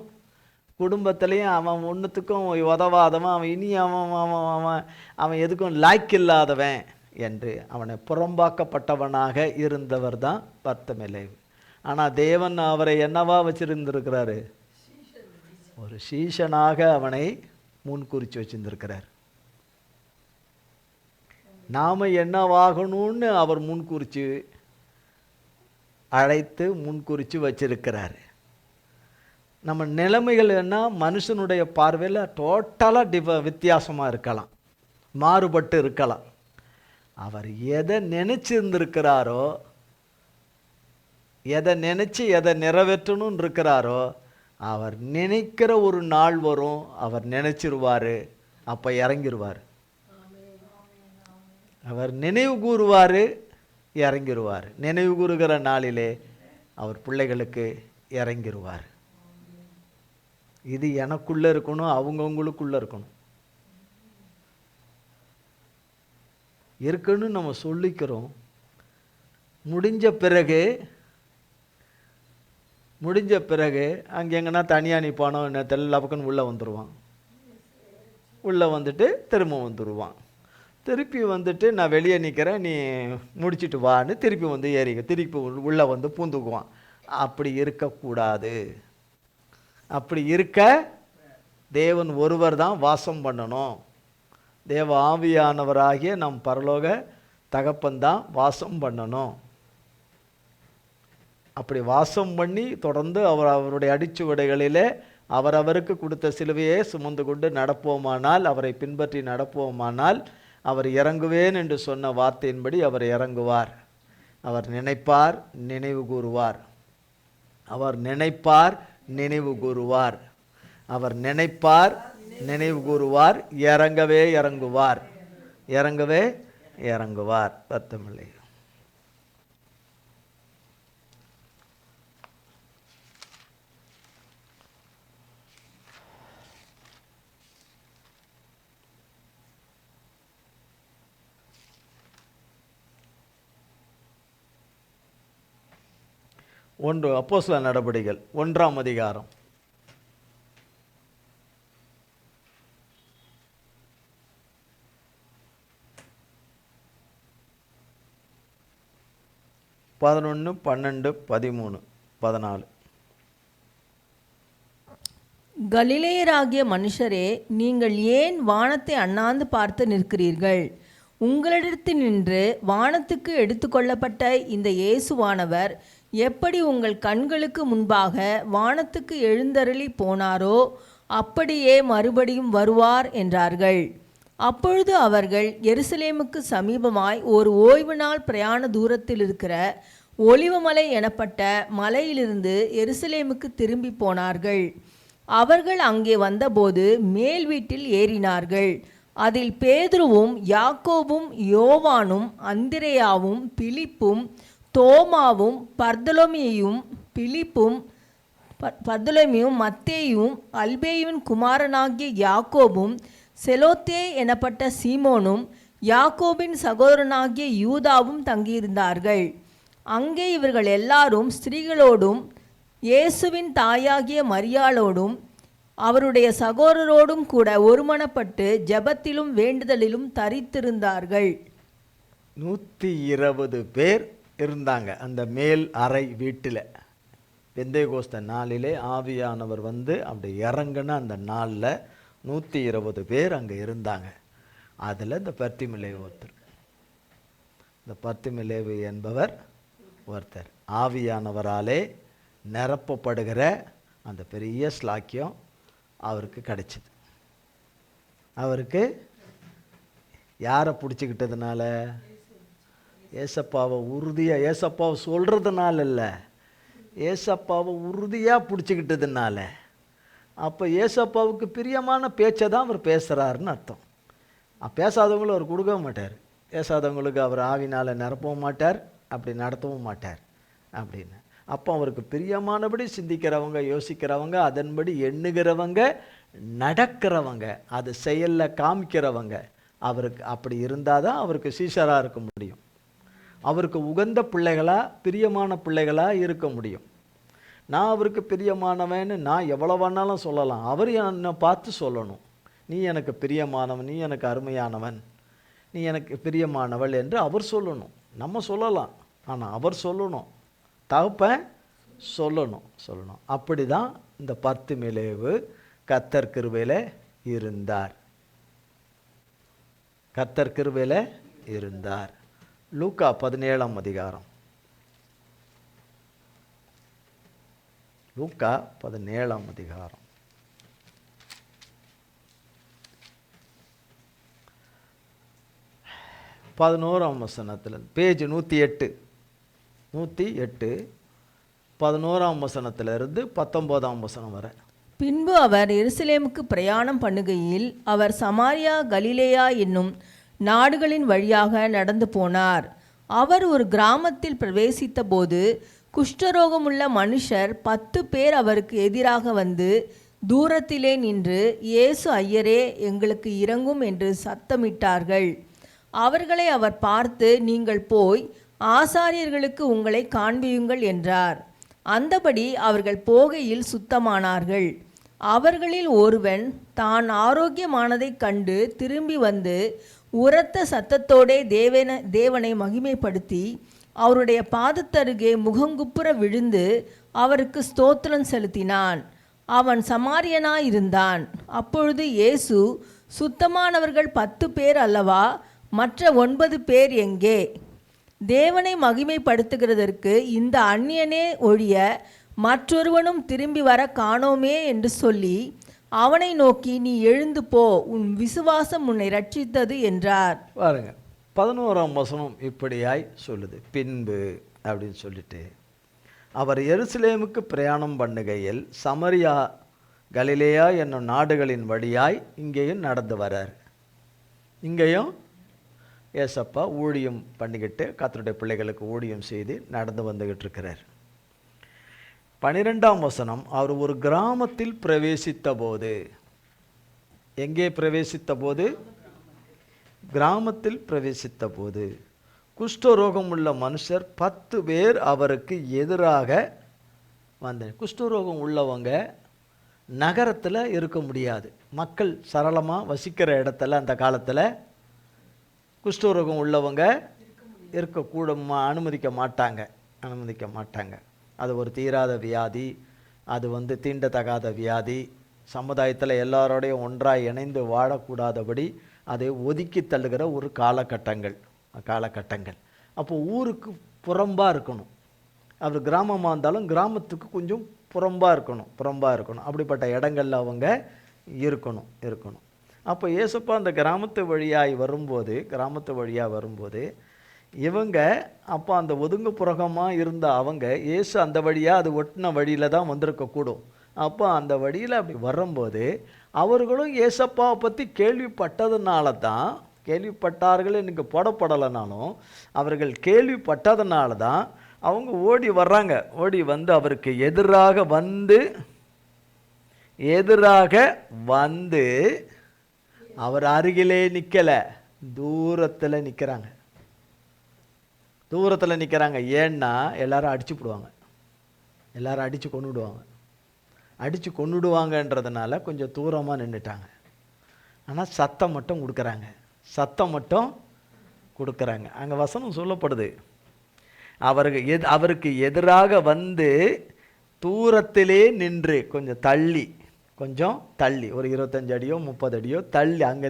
குடும்பத்திலையும் அவன் ஒன்றுத்துக்கும் உதவாதவன், அவன் இனி அவன் எதுக்கும் லாய்க்கு இல்லாதவன் என்று அவனை புறம்பாக்கப்பட்டவனாக இருந்தவர் தான் பர்தமெலேயு. ஆனால் தேவன் அவரை என்னவா வச்சிருந்திருக்கிறாரு? ஒரு சீஷனாக அவனை முன்குறிச்சு வச்சிருந்திருக்கிறார். நாம என்னவாகணும்னு அவர் முன்குறிச்சு அழைத்து முன்குறிச்சு வச்சிருக்கிறாரு. நம்ம நிலைமைகள் என்ன? மனுஷனுடைய பார்வையில் டோட்டலாக வித்தியாசமாக இருக்கலாம், மாறுபட்டு இருக்கலாம். அவர் எதை நினைச்சிருந்திருக்கிறாரோ, எதை நினைச்சு எதை நிறைவேற்றணும்னு இருக்கிறாரோ, அவர் நினைக்கிற ஒரு நாள் வரும், அவர் நினைச்சிருவாரு, அப்போ இறங்கிடுவார். அவர் நினைவு கூறுவார், இறங்கிடுவார். நினைவு கூறுகிற நாளிலே அவர் பிள்ளைகளுக்கு இறங்கிடுவார். இது எனக்குள்ளே இருக்கணும், அவங்கவுங்களுக்குள்ளே இருக்கணும். இருக்குன்னு நம்ம சொல்லிக்கிறோம். முடிஞ்ச பிறகு அங்கே எங்கன்னா தனியாக நிற்பானோ என்ன தெரியல, பக்கம் உள்ளே வந்துடுவான். உள்ளே வந்துட்டு திரும்ப வந்துடுவான். திருப்பி வந்துட்டு நான் வெளியே நிற்கிறேன், நீ முடிச்சுட்டு வான்னு திருப்பி வந்து திருப்பி உள்ளே வந்து பூந்துக்குவான். அப்படி இருக்கக்கூடாது. அப்படி இருக்க தேவன் ஒருவர் தான் வாசம் பண்ணணும். தேவ ஆவியானவராகிய நம் பரலோக தகப்பன்தான் வாசம் பண்ணணும். அப்படி வாசம் பண்ணி தொடர்ந்து அவருடைய அடிச்சுவடைகளிலே அவரவருக்கு கொடுத்த சிலுவையே சுமந்து கொண்டு நடப்போமானால், அவரை பின்பற்றி நடப்போமானால், அவர் இறங்குவேன் என்று சொன்ன வார்த்தையின்படி அவர் இறங்குவார். அவர் நினைப்பார், நினைவு கூறுவார். அவர் நினைப்பார், நினைவு கூறுவார். அவர் நினைப்பார், நினைவு கூறுவார். இறங்குவார். பர்தமெலேயு. அப்போஸ்தலர் நடபடிகள் 1ஆம் அதிகாரம். பதினொன்று, 12, 13, 14. கலிலேயராகிய மனுஷரே, நீங்கள் ஏன் வானத்தை அண்ணாந்து பார்த்து நிற்கிறீர்கள்? உங்களிடத்தில் நின்று வானத்துக்கு எடுத்துக்கொள்ளப்பட்ட இந்த இயேசுவானவர் எப்படி உங்கள் கண்களுக்கு முன்பாக வானத்துக்கு எழுந்தருளி போனாரோ அப்படியே மறுபடியும் வருவார் என்றார்கள். அப்பொழுது அவர்கள் எருசலேமுக்கு சமீபமாய் ஒரு ஓய்வு நாள் பிரயாண தூரத்தில் இருக்கிற ஒலிவமலை எனப்பட்ட மலையிலிருந்து எருசலேமுக்கு திரும்பி போனார்கள். அவர்கள் அங்கே வந்தபோது மேல் வீட்டில் ஏறினார்கள். அதில் பேதுருவும் யாக்கோபும் யோவானும் அந்திரேயாவும் பிலிப்பும் தோமாவும் பர்தலோமியும் மத்தேயும் அல்பேயுவின் குமாரனாகிய யாக்கோபும் செலோத்தே எனப்பட்ட சீமோனும் யாக்கோபின் சகோதரனாகிய யூதாவும் தங்கியிருந்தார்கள். அங்கே இவர்கள் எல்லாரும் ஸ்திரீகளோடும் இயேசுவின் தாயாகிய மரியாளோடும் அவருடைய சகோதரரோடும் கூட ஒருமனப்பட்டு ஜெபத்திலும் வேண்டுதலிலும் தரித்திருந்தார்கள். 120 பேர் இருந்தாங்க அந்த மேல் அறை வீட்டில். பெந்தேகோஸ்த நாளிலே ஆவியானவர் வந்து அப்படி இறங்குன அந்த நாளில் 120 பேர் அங்கே இருந்தாங்க. அதில் இந்த பர்த்திமிலேவு ஒருத்தர். இந்த பர்த்திமிலேவு என்பவர் ஒருத்தர் ஆவியானவராலே நிரப்பப்படுகிற அந்த பெரிய ஸ்லாக்கியம் அவருக்கு கிடைச்சிது. அவருக்கு யாரை பிடிச்சிக்கிட்டதுனால? ஏசப்பாவை உறுதியாக, ஏசப்பாவை சொல்கிறதுனால இல்லை, ஏசப்பாவை உறுதியாக பிடிச்சிக்கிட்டதுனால. அப்போ ஏசப்பாவுக்கு பிரியமான பேச்சை தான் அவர் பேசுகிறாருன்னு அர்த்தம். பேசாதவங்களும் அவர் கொடுக்க மாட்டார். பேசாதவங்களுக்கு அவர் ஆவினால் நிரப்பவும் மாட்டார், அப்படி நடத்தவும் மாட்டார் அப்படின்னு. அப்போ அவருக்கு பிரியமானபடி சிந்திக்கிறவங்க, யோசிக்கிறவங்க, அதன்படி எண்ணுகிறவங்க, நடக்கிறவங்க, அது செயலில் காமிக்கிறவங்க, அவருக்கு அப்படி இருந்தால் தான் அவருக்கு சீஷராக இருக்க முடியும். அவருக்கு உகந்த பிள்ளைகளாக, பிரியமான பிள்ளைகளாக இருக்க முடியும். நான் அவருக்கு பிரியமானவன்னு நான் எவ்வளோ வேணாலும் சொல்லலாம். அவர் என்னை பார்த்து சொல்லணும், நீ எனக்கு பிரியமானவன், நீ எனக்கு அருமையானவன், நீ எனக்கு பிரியமானவள் என்று அவர் சொல்லணும். நம்ம சொல்லலாம், ஆனால் அவர் சொல்லணும், தகப்பன் சொல்லணும். அப்படி தான் இந்த பர்த்திமிலேவு கர்த்தர் கிருபையில் இருந்தார். கர்த்தர் கிருபையில் இருந்தார். லூக்கா 17ஆம் அதிகாரம். லூக்கா 17ஆம் அதிகாரம். பதினோராம் வசனத்தில், பேஜ் 108, 11ஆம் வசனத்திலிருந்து 19ஆம் வசனம் வரை. பின்பு அவர் எருசலேமுக்கு பிரயாணம் பண்ணுகையில் அவர் சமாரியா கலிலேயா என்னும் நாடுகளின் வழியாக நடந்து போனார். அவர் ஒரு கிராமத்தில் பிரவேசித்த போது குஷ்டரோகமுள்ள மனுஷர் 10 பேர் அவருக்கு எதிராக வந்து தூரத்திலே நின்று, இயேசு ஐயரே, எங்களுக்கு இரங்கும் என்று சத்தமிட்டார்கள். அவர்களை அவர் பார்த்து, நீங்கள் போய் ஆசாரியர்களுக்கு உங்களை காண்பியுங்கள் என்றார். அந்தபடி அவர்கள் போகையில் சுத்தமானார்கள். அவர்களில் ஒருவன் தான் ஆரோக்கியமானதைக் கண்டு திரும்பி வந்து உரத்த சத்தத்தோடே தேவனை மகிமைப்படுத்தி அவருடைய பாதத்தருகே முகங்குப்புற விழுந்து அவருக்கு ஸ்தோத்திரம் செலுத்தினான். அவன் சமாரியனாயிருந்தான். அப்பொழுது இயேசு, சுத்தமானவர்கள் 10 பேர் அல்லவா, மற்ற 9 பேர் எங்கே? தேவனை மகிமைப்படுத்துகிறதற்கு இந்த அந்நியனே ஒழிய மற்றொருவனும் திரும்பி வர காணோமே என்று சொல்லி அவனை நோக்கி, நீ எழுந்து போ, உன் விசுவாசம் உன்னை ரட்சித்தது என்றார். பாருங்க, 11ஆம் வசனம் இப்படியாய் சொல்லுது. பின்பு அப்படின்னு சொல்லிட்டு அவர் எருசலேமுக்கு பிரயாணம் பண்ணுகையில் சமரியா கலிலேயா என்னும் நாடுகளின் வழியாய் இங்கேயும் நடந்து வரார். இங்கேயும் ஏசப்பா ஊழியம் பண்ணிக்கிட்டு கர்த்தருடைய பிள்ளைகளுக்கு ஊழியம் செய்து நடந்து வந்துக்கிட்டு இருக்கிறார். 12ஆம் வசனம், அவர் ஒரு கிராமத்தில் பிரவேசித்த போது. எங்கே பிரவேசித்த போது? கிராமத்தில் பிரவேசித்த போது குஷ்டரோகம் உள்ள மனுஷர் 10 பேர் அவருக்கு எதிராக வந்தேன். குஷ்டரோகம் உள்ளவங்க நகரத்தில் இருக்க முடியாது. மக்கள் சரளமாக வசிக்கிற இடத்துல அந்த காலத்தில் குஷ்டரோகம் உள்ளவங்க இருக்கக்கூட அனுமதிக்க மாட்டாங்க. அது ஒரு தீராத வியாதி, அது தீண்டத்தகாத வியாதி. சமுதாயத்தில் எல்லாரோடையும் ஒன்றாக இணைந்து வாழக்கூடாதபடி அதை ஒதுக்கி தள்ளுகிற ஒரு காலகட்டங்கள். அப்போ ஊருக்கு புறம்பாக இருக்கணும். அவர் கிராமமாக இருந்தாலும் கிராமத்துக்கு கொஞ்சம் புறம்பாக இருக்கணும். அப்படிப்பட்ட இடங்களில் அவங்க இருக்கணும். அப்போ இயேசுப்பா அந்த கிராமத்து வழியாக வரும்போது இவங்க அப்போ அந்த ஒதுங்கு புறகமாக இருந்த அவங்க இயேசு அந்த வழியாக அது ஒட்டின வழியில் தான் வந்திருக்கக்கூடும். அப்போ அந்த வழியில் அப்படி வரும்போது அவர்களும் இயேசப்பாவை பற்றி கேள்விப்பட்டார்கள். எனக்கு போடப்படலைனாலும் அவர்கள் கேள்விப்பட்டதுனால தான் அவங்க ஓடி வந்து அவருக்கு எதிராக வந்து அவர் அருகிலே நிற்கலை, தூரத்தில் நிற்கிறாங்க. ஏன்னா எல்லாரும் அடித்து கொன்னுடுவாங்கன்றதுனால கொஞ்சம் தூரமாக நின்றுட்டாங்க. ஆனால் சத்தம் மட்டும் கொடுக்குறாங்க. அங்கே வசனம் சொல்லப்படுது, அவருக்கு எதிராக வந்து தூரத்திலே நின்று கொஞ்சம் தள்ளி ஒரு 25 அடியோ 30 அடியோ தள்ளி அங்கே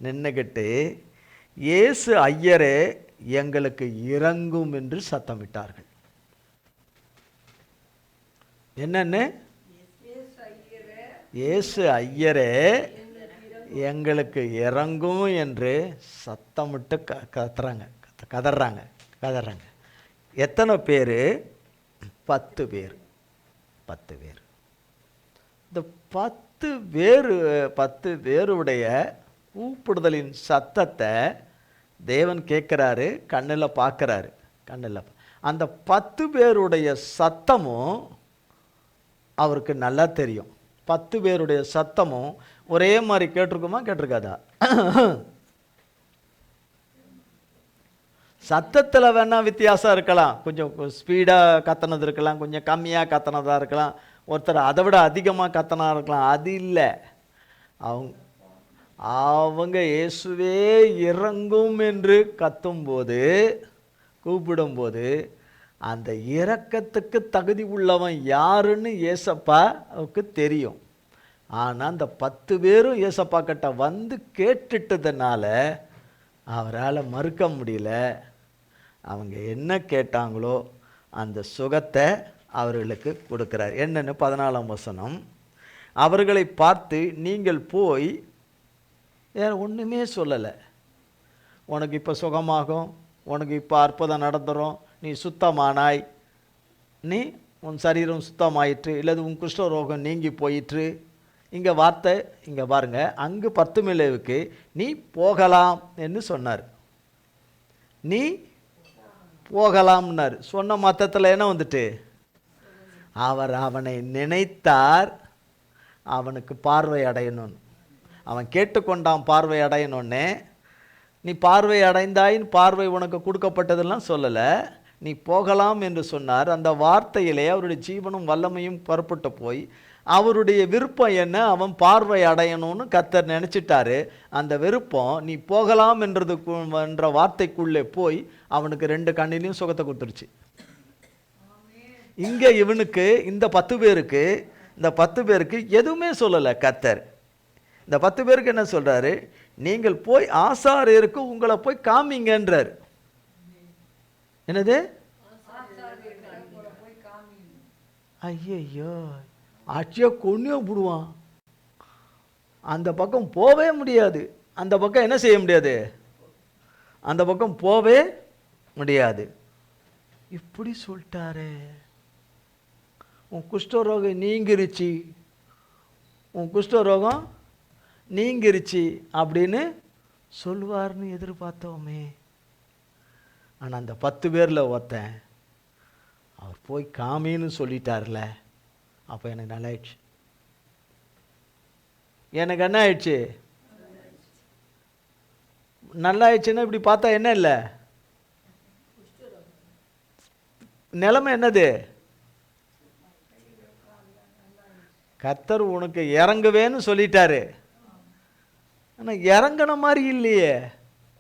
நின்றுக்கிட்டு இயேசு ஐயரே எங்களுக்கு இறங்கும் என்று சத்தமிட்டார்கள். என்னன்னு? இயேசு ஐயரே எங்களுக்கு இறங்கும் என்று சத்தமிட்டு கதறாங்க. எத்தனை பேர்? 10 பேர். இந்த 10 பேருடைய கூப்பிடுதலின் சத்தத்தை தேவன் கேட்குறாரு, கண்ணில் பார்க்குறாரு. அந்த 10 பேருடைய சத்தமும் அவருக்கு நல்லா தெரியும். 10 பேருடைய சத்தமும் ஒரே மாதிரி கேட்டிருக்காதா? சத்தத்தில் வேணால் வித்தியாசம் இருக்கலாம். கொஞ்சம் ஸ்பீடாக கத்தனது இருக்கலாம், கொஞ்சம் கம்மியாக கத்தனதாக இருக்கலாம், ஒருத்தர் அதை விட அதிகமாக கத்தனா இருக்கலாம். அது இல்லை. அவங்க இயேசுவே இறங்கும் என்று கூப்பிடும்போது அந்த இரக்கத்துக்கு தகுதி உள்ளவன் யாருன்னு ஏசப்பாவுக்கு தெரியும். ஆனால் அந்த 10 பேரும் ஏசப்பா கிட்ட வந்து கேட்டுட்டதுனால அவரால் மறுக்க முடியல. அவங்க என்ன கேட்டாங்களோ அந்த சுகத்தை அவர்களுக்கு கொடுக்குறார். என்னன்னு 14ஆம் வசனம், அவர்களை பார்த்து நீங்கள் போய், வேறு ஒன்றுமே சொல்லலை, உனக்கு இப்போ சுகமாகும், உனக்கு இப்போ அற்புதம் நடந்துடும், நீ சுத்தமானாய், உன் சரீரம் சுத்தமாயிற்று, இல்லது உன் குஷ்டரோகம் நீங்கி போயிற்று. இங்கே வார்த்தை இங்கே பாருங்க, அங்கு பர்த்துமிலேவுக்கு நீ போகலாம் என்று சொன்னார். நீ போகலாம்னார். சொன்ன மத்தத்தில் என்ன வந்துட்டு, அவர் அவனை நினைத்தார், அவனுக்கு பார்வை அடையணும்னு. அவன் கேட்டுக்கொண்டான் பார்வை அடையணுன்னே. நீ பார்வை அடைந்தாயின் பார்வை உனக்கு கொடுக்கப்பட்டதெல்லாம் சொல்லலை, நீ போகலாம் என்று சொன்னார். அந்த வார்த்தையிலே அவருடைய ஜீவனும் வல்லமையும் புறப்பட்டு போய் அவருடைய விருப்பம் என்ன, அவன் பார்வை அடையணும்னு கர்த்தர் நினச்சிட்டாரு. அந்த விருப்பம் நீ போகலாம் என்ற வார்த்தைக்குள்ளே போய் அவனுக்கு 2 கண்ணிலையும் சுகத்தை கொடுத்துருச்சு. இங்கே இவனுக்கு இந்த 10 பேருக்கு எதுவுமே சொல்லலை கர்த்தர். இந்த 10 பேருக்கு என்ன சொல்றாரு, நீங்கள் போய் ஆசாரியருக்கு உங்களை போய் காமிங்கன்றார். என்னது? ஐயோ, ஆட்சியா கொன்னே போடுவான். அந்த பக்கம் போவே முடியாது. அந்த பக்கம் என்ன செய்ய முடியாது, அந்த பக்கம் போவே முடியாது. இப்படி சொல்லிட்டாரு. உன் குஷ்டரோகம் நீங்கிருச்சு அப்படின்னு சொல்லுவார்னு எதிர்பார்த்தோமே. ஆனால் அந்த 10 பேரில் ஒருத்தன் அவர் போய் காமின்னு சொல்லிட்டார்ல, அப்போ எனக்கு நல்லா ஆயிடுச்சு. எனக்கு என்ன ஆயிடுச்சு? நல்லா ஆயிடுச்சுன்னா இப்படி பார்த்தா என்ன இல்லை, நிலைமை என்னது? கர்த்தர் உனக்கு இறங்குவேன்னு சொல்லிட்டாரு. ஆனால் இறங்கின மாதிரி இல்லையே.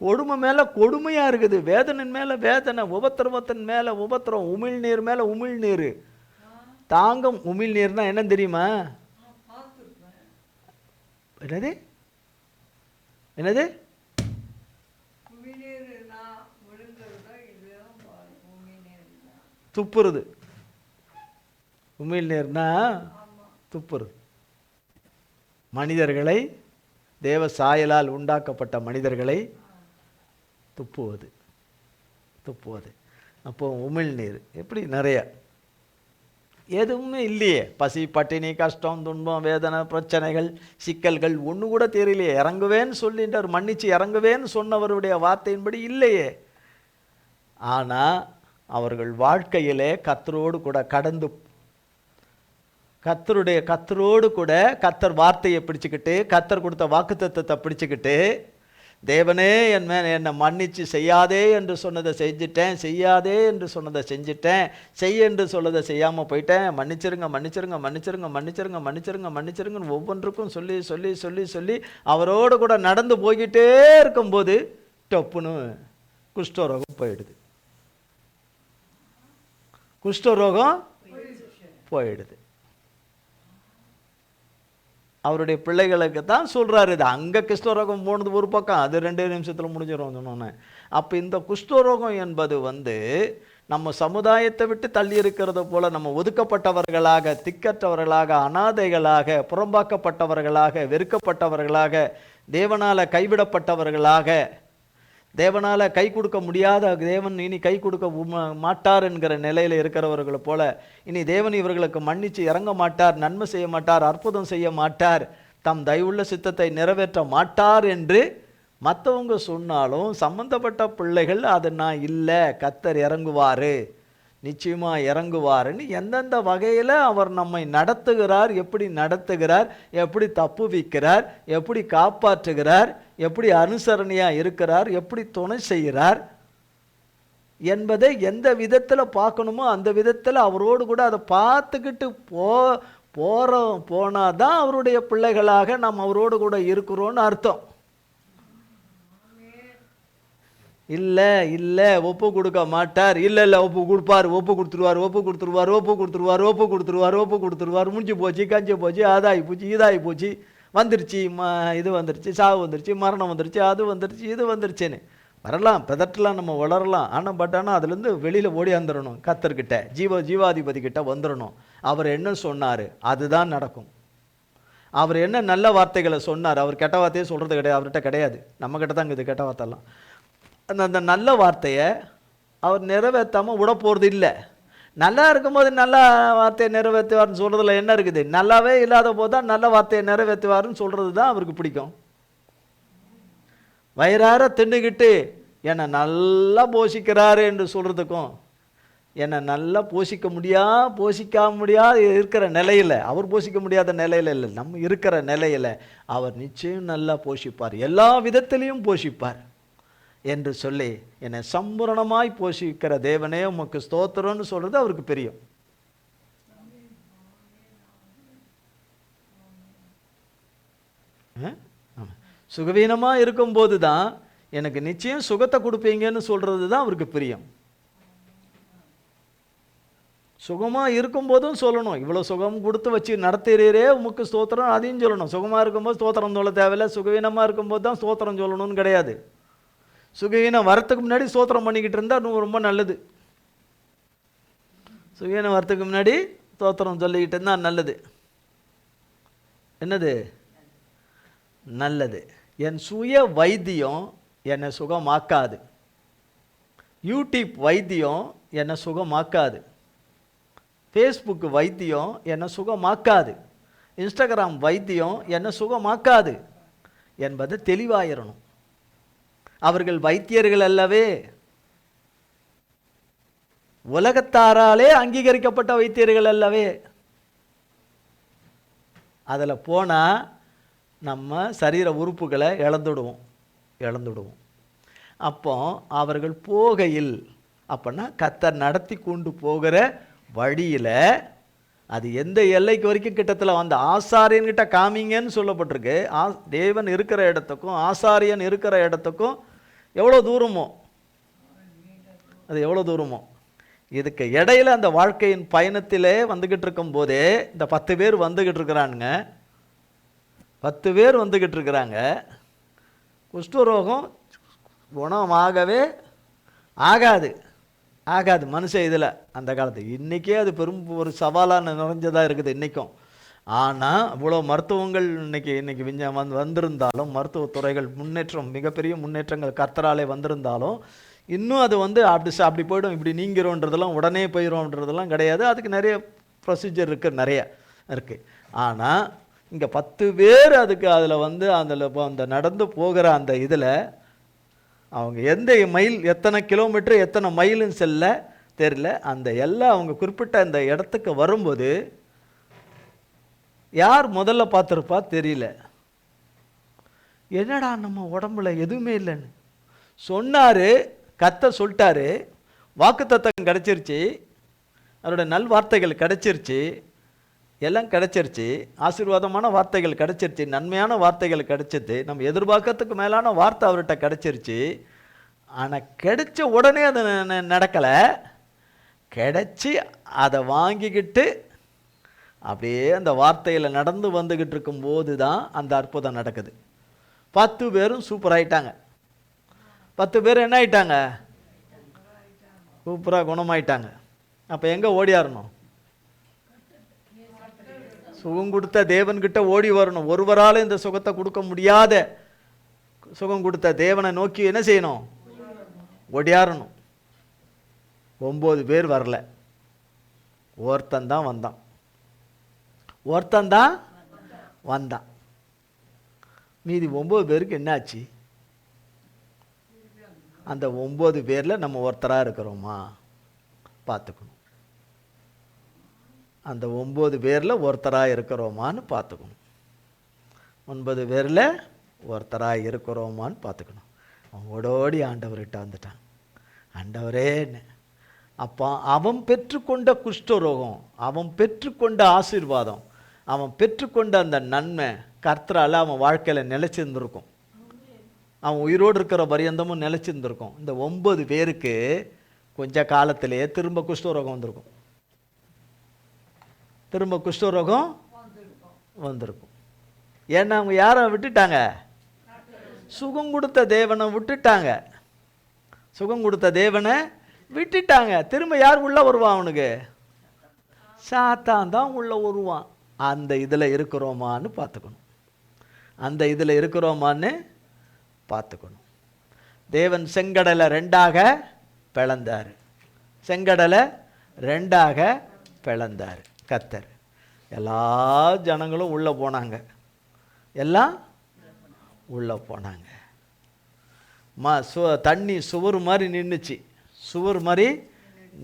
கொடுமை மேலே கொடுமையாக இருக்குது, வேதனின் மேலே வேதனை, உபத்திரவத்தின் மேலே உபத்திரம், உமிழ்நீர் மேலே உமிழ்நீர். தாங்கம் உமிழ்நீர்னா என்ன தெரியுமா? என்னது என்னது? துப்புறது. உமிழ்நீர்னா துப்புறது. மனிதர்களை, தேவ சாயலால் உண்டாக்கப்பட்ட மனிதர்களை துப்புவது, துப்புவது. அப்போ உமிழ்நீர் எப்படி நிறைய எதுவுமே இல்லையே. பசி, பட்டினி, கஷ்டம், துன்பம், வேதனை, பிரச்சனைகள், சிக்கல்கள் ஒன்று கூட தெரியலையே. இறங்குவேன்னு சொல்லிட்டார், மன்னிச்சு இறங்குவேன்னு சொன்னவருடைய வார்த்தையின்படி இல்லையே. ஆனால் அவர்கள் வாழ்க்கையிலே கர்த்தரோடு கூட கடந்து, கர்த்தரோடு கூட கர்த்தர் வார்த்தையை பிடிச்சுக்கிட்டு, கர்த்தர் கொடுத்த வாக்குத்தத்தத்தை பிடிச்சுக்கிட்டு, தேவனே என்னை மன்னிச்சு செய்யாதே என்று சொன்னதை செஞ்சுட்டேன், செய்யாதே என்று சொன்னதை செஞ்சுட்டேன், செய் என்று சொன்னதை செய்யாமல் போயிட்டேன், மன்னிச்சிருங்க மன்னிச்சிருங்க மன்னிச்சிருங்க மன்னிச்சிருங்க மன்னிச்சிருங்க மன்னிச்சிருங்கன்னு ஒவ்வொன்றுக்கும் சொல்லி சொல்லி சொல்லி சொல்லி அவரோடு கூட நடந்து போய்கிட்டே இருக்கும்போது டப்புன்னு குஷ்டரோகம் போயிடுது. குஷ்டரோகம் போயிடுது. அவருடைய பிள்ளைகளுக்கு தான் சொல்கிறாரு. இது அங்கே குஷ்டரோகம் போனது ஒரு பக்கம், அது 2 நிமிஷத்தில் முடிஞ்சிடும் சொன்னோன்னே. அப்போ இந்த குஷ்டரோகம் என்பது நம்ம சமுதாயத்தை விட்டு தள்ளி இருக்கிறது போல, நம்ம ஒதுக்கப்பட்டவர்களாக, திக்கற்றவர்களாக, அனாதைகளாக, புறம்பாக்கப்பட்டவர்களாக, வெறுக்கப்பட்டவர்களாக, தேவனால் கைவிடப்பட்டவர்களாக, தேவனால் கை கொடுக்க முடியாத, தேவன் இனி கை கொடுக்க மாட்டார் என்கிற நிலையில் இருக்கிறவர்களை போல, இனி தேவன் இவர்களுக்கு மன்னிச்சு இறங்க மாட்டார், நன்மை செய்ய மாட்டார், அற்புதம் செய்ய மாட்டார், தம் தயவுள்ள சித்தத்தை நிறைவேற்ற மாட்டார் என்று மற்றவங்க சொன்னாலும் சம்பந்தப்பட்ட பிள்ளைகள் அது நான் இல்லை, கர்த்தர் இறங்குவார், நிச்சயமாக இறங்குவாருன்னு எந்தெந்த வகையில் அவர் நம்மை நடத்துகிறார், எப்படி நடத்துகிறார், எப்படி தப்புவிக்கிறார், எப்படி காப்பாற்றுகிறார், எப்படி அனுசரணையாக இருக்கிறார், எப்படி துணை செய்கிறார் என்பதை எந்த விதத்தில் பார்க்கணுமோ அந்த விதத்தில் அவரோடு கூட அதை பார்த்துக்கிட்டு போனால் தான் அவருடைய பிள்ளைகளாக நாம் அவரோடு கூட இருக்கிறோன்னு அர்த்தம். இல்லை இல்லை ஒப்பு கொடுக்க மாட்டார், இல்லை இல்லை ஒப்பு கொடுப்பார், ஒப்பு கொடுத்துருவார், ஒப்பு கொடுத்துருவார், ஒப்பு கொடுத்துருவார், ஒப்பு கொடுத்துருவார், ஒப்பு கொடுத்துருவார், முடிஞ்சு போச்சு, கஞ்சி போச்சு, அதாகி போச்சு, இதாகி போச்சு, வந்துருச்சு, இது வந்துருச்சு, சாவு வந்துருச்சு, மரணம் வந்துருச்சு, அது வந்துருச்சு, இது வந்துருச்சுன்னு வரலாம், பெதட்டலாம், நம்ம வளரலாம். ஆனால் அதுலேருந்து வெளியில் ஓடியாந்துடணும், கர்த்தர்கிட்ட, ஜீவாதிபதி கிட்ட வந்துடணும். அவர் என்ன சொன்னார் அதுதான் நடக்கும். அவர் என்ன நல்ல வார்த்தைகளை சொன்னார், அவர் கெட்ட வார்த்தையே சொல்கிறது கிடையாது, அவர்கிட்ட கிடையாது, நம்மக்கிட்ட தான் இது கெட்ட வார்த்தைலாம். அந்த நல்ல வார்த்தையை அவர் நிறைவேற்றாமல் விட போகிறது இல்லை. நல்லா இருக்கும்போது நல்ல வார்த்தையை நிறைவேற்றுவார்னு சொல்கிறதுல என்ன இருக்குது? நல்லாவே இல்லாத போது தான் நல்ல வார்த்தையை நிறைவேற்றுவார்னு சொல்கிறது தான் அவருக்கு பிடிக்கும். வயிறார தின்னுக்கிட்டு என்னை நல்லா போஷிக்கிறாரு என்று சொல்கிறதுக்கும், என்னை நல்லா போஷிக்க முடியாத இருக்கிற நிலையில், அவர் போஷிக்க முடியாத நிலையில் இல்லை, நம்ம இருக்கிற நிலையில் அவர் நிச்சயம் நல்லா போஷிப்பார், எல்லா விதத்திலையும் போஷிப்பார் என்று சொல்லி என்னை சம்பூரணமாய் போஷிக்கிற தேவனே உமக்கு ஸ்தோத்திரம்னு சொல்கிறது அவருக்கு தெரியும். சுகவீனமாக இருக்கும்போது தான் எனக்கு நிச்சயம் சுகத்தை கொடுப்பீங்கன்னு சொல்கிறது தான் அவருக்கு பிரியம். சுகமாக இருக்கும்போதும் சொல்லணும், இவ்வளோ சுகம் கொடுத்து வச்சு நடத்துகிறீரே உமக்கு ஸ்தோத்திரம், அதையும் சொல்லணும். சுகமாக இருக்கும்போது ஸ்தோத்திரம் சொல்ல தேவையில்லை, சுகவீனமாக இருக்கும்போது தான் ஸ்தோத்திரம் சொல்லணும்னு கிடையாது. சுகவீனம் வரத்துக்கு முன்னாடி ஸ்தோத்திரம் பண்ணிக்கிட்டு இருந்தால் ரொம்ப நல்லது. சுகவீனம் வரத்துக்கு முன்னாடி ஸ்தோத்திரம் சொல்லிக்கிட்டு இருந்தால் நல்லது. என்னது நல்லது? என் சுய வைத்தியம் என்னை சுகமாக்காது, யூடியூப் வைத்தியம் என்னை சுகமாக்காது, ஃபேஸ்புக் வைத்தியம் என்னை சுகமாக்காது, இன்ஸ்டாகிராம் வைத்தியம் என்னை சுகமாக்காது என்பது தெளிவாயிரணும். அவர்கள் வைத்தியர்கள் அல்லவே, உலகத்தாராலே அங்கீகரிக்கப்பட்ட வைத்தியர்கள் அல்லவே. அதில் போனால் நம்ம சரீர உறுப்புகளை இழந்துடுவோம். அப்போ அவர்கள் போகையில், அப்போனா கர்த்தர் நடத்தி கொண்டு போகிற வழியில் அது எந்த எல்லைக்கு வரைக்கும் கிட்டத்தில் அந்த ஆசாரியன்கிட்ட காமிங்கன்னு சொல்லப்பட்டிருக்கு. தேவன் இருக்கிற இடத்துக்கும் ஆசாரியன் இருக்கிற இடத்துக்கும் எவ்வளோ தூரமோ, அது எவ்வளோ தூரமோ. இதுக்கு இடையில அந்த வாழ்க்கையின் பயணத்திலே வந்துக்கிட்டு இருக்கும் போதே இந்த 10 பேர் வந்துக்கிட்டு இருக்கிறானுங்க. 10 பேர் வந்துக்கிட்டு இருக்கிறாங்க. குஷ்டரோகம் குணமாகவே ஆகாது மனுஷன் இதில் அந்த காலத்து. இன்றைக்கே அது பெரும் ஒரு சவாலான நிறைஞ்சதாக இருக்குது இன்றைக்கும். ஆனால் இவ்வளோ மருத்துவங்கள் இன்னைக்கு வந்திருந்தாலும், மருத்துவத்துறைகள் மிகப்பெரிய முன்னேற்றங்கள் கர்த்தராலே வந்திருந்தாலும், இன்னும் அது அப்படி போய்டும், இப்படி நீங்கிறோன்றதெல்லாம் உடனே போயிடும்ன்றதெல்லாம் கிடையாது. அதுக்கு நிறைய ப்ரொசீஜர் இருக்குது, நிறைய இருக்குது. ஆனால் இங்கே 10 பேர் அதுக்கு அதில் அந்த நடந்து போகிற அந்த இதில் அவங்க எந்த மைல், எத்தனை கிலோமீட்டர், எத்தனை மைலுன்னு செல்ல தெரியல. அந்த எல்லாம் அவங்க குறிப்பிட்ட அந்த இடத்துக்கு வரும்போது யார் முதல்ல பார்த்துருப்பா தெரியல. என்னடா நம்ம உடம்புல எதுவுமே இல்லைன்னு சொன்னார். கர்த்தர் சொல்லிட்டாரு, வாக்குத்தத்தம் கிடைச்சிருச்சு, அவருடைய நல்வார்த்தைகள் கிடைச்சிருச்சு, எல்லாம் கிடைச்சிருச்சு, ஆசீர்வாதமான வார்த்தைகள் கிடைச்சிருச்சு, நன்மையான வார்த்தைகள் கிடைச்சிது, நம்ம எதிர்பார்க்கறதுக்கு மேலான வார்த்தை அவர்கிட்ட கிடைச்சிருச்சு. ஆனால் கிடைச்ச உடனே அது நடக்கலை. கிடைச்சி அதை வாங்கிக்கிட்டு அப்படியே அந்த வார்த்தையில் நடந்து வந்துக்கிட்டு இருக்கும்போது தான் அந்த அற்புதம் நடக்குது. 10 பேரும் சூப்பர் ஆயிட்டாங்க. 10 பேர் என்ன ஆயிட்டாங்க? சூப்பராக குணமாயிட்டாங்க. அப்போ எங்கே ஓடியாரணும்? சுகம் கொடுத்த தேவன்கிட்ட ஓடி வரணும். ஒருவரால் இந்த சுகத்தை கொடுக்க முடியாத சுகம் கொடுத்த தேவனை நோக்கி என்ன செய்யணும்? ஓடியாரணும். 9 பேர் வரல, ஒருத்தன் தான் வந்தான். மீதி 9 பேருக்கு என்னாச்சு? அந்த 9 பேரில் நம்ம ஒருத்தராக இருக்கிறோமா பார்த்துக்கணும். அந்த 9 பேரில் ஒருத்தராக இருக்கிறோமான்னு பார்த்துக்கணும். 9 பேரில் ஒருத்தராக இருக்கிறோமான்னு பார்த்துக்கணும். அவன் ஓடோடி ஆண்டவர்கிட்ட வந்துட்டான். ஆண்டவரேன்னு. அப்போ அவன் பெற்றுக்கொண்ட குஷ்டரோகம், அவன் பெற்றுக்கொண்ட ஆசீர்வாதம், அவன் பெற்றுக்கொண்ட அந்த நன்மை கர்த்தரால் அவன் வாழ்க்கையில் நிலைச்சிருந்துருக்கும். அவன் உயிரோடு இருக்கிற பரியந்தமும் நிலைச்சிருந்துருக்கும். இந்த 9 பேருக்கு கொஞ்ச காலத்திலேயே திரும்ப குஷ்டரோகம் வந்திருக்கும். ஏன்னா அவங்க யாரை விட்டுட்டாங்க? சுகம் கொடுத்த தேவனை விட்டுட்டாங்க. திரும்ப யார் உள்ள வருவான்? அவனுக்கு சாத்தான் தான் உள்ள வருவான். அந்த இதில் இருக்கிறோமான்னு பார்த்துக்கணும். தேவன் செங்கடலை 2ஆக பிளந்தார். கர்த்தர். எல்லா ஜனங்களும் உள்ளே போனாங்க. தண்ணி சுவர் மாதிரி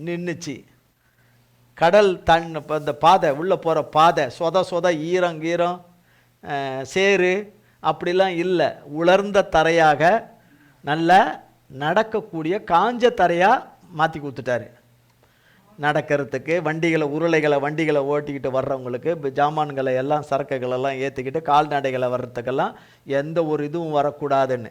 நின்றுச்சு. கடல் அந்த பாதை, உள்ளே போகிற பாதை சொத ஈரம் சேரு அப்படிலாம் இல்லை. உலர்ந்த தரையாக, நல்ல நடக்கக்கூடிய காஞ்ச தரையாக மாற்றி கொடுத்துட்டாரு. நடக்கிறதுக்கு வண்டிகளை ஓட்டிக்கிட்டு வர்றவங்களுக்கு, ஜாமான்களை எல்லாம் சரக்குகளெல்லாம் ஏற்றிக்கிட்டு கால்நடைகளை வர்றதுக்கெல்லாம் எந்த ஒரு இதுவும் வரக்கூடாதுன்னு,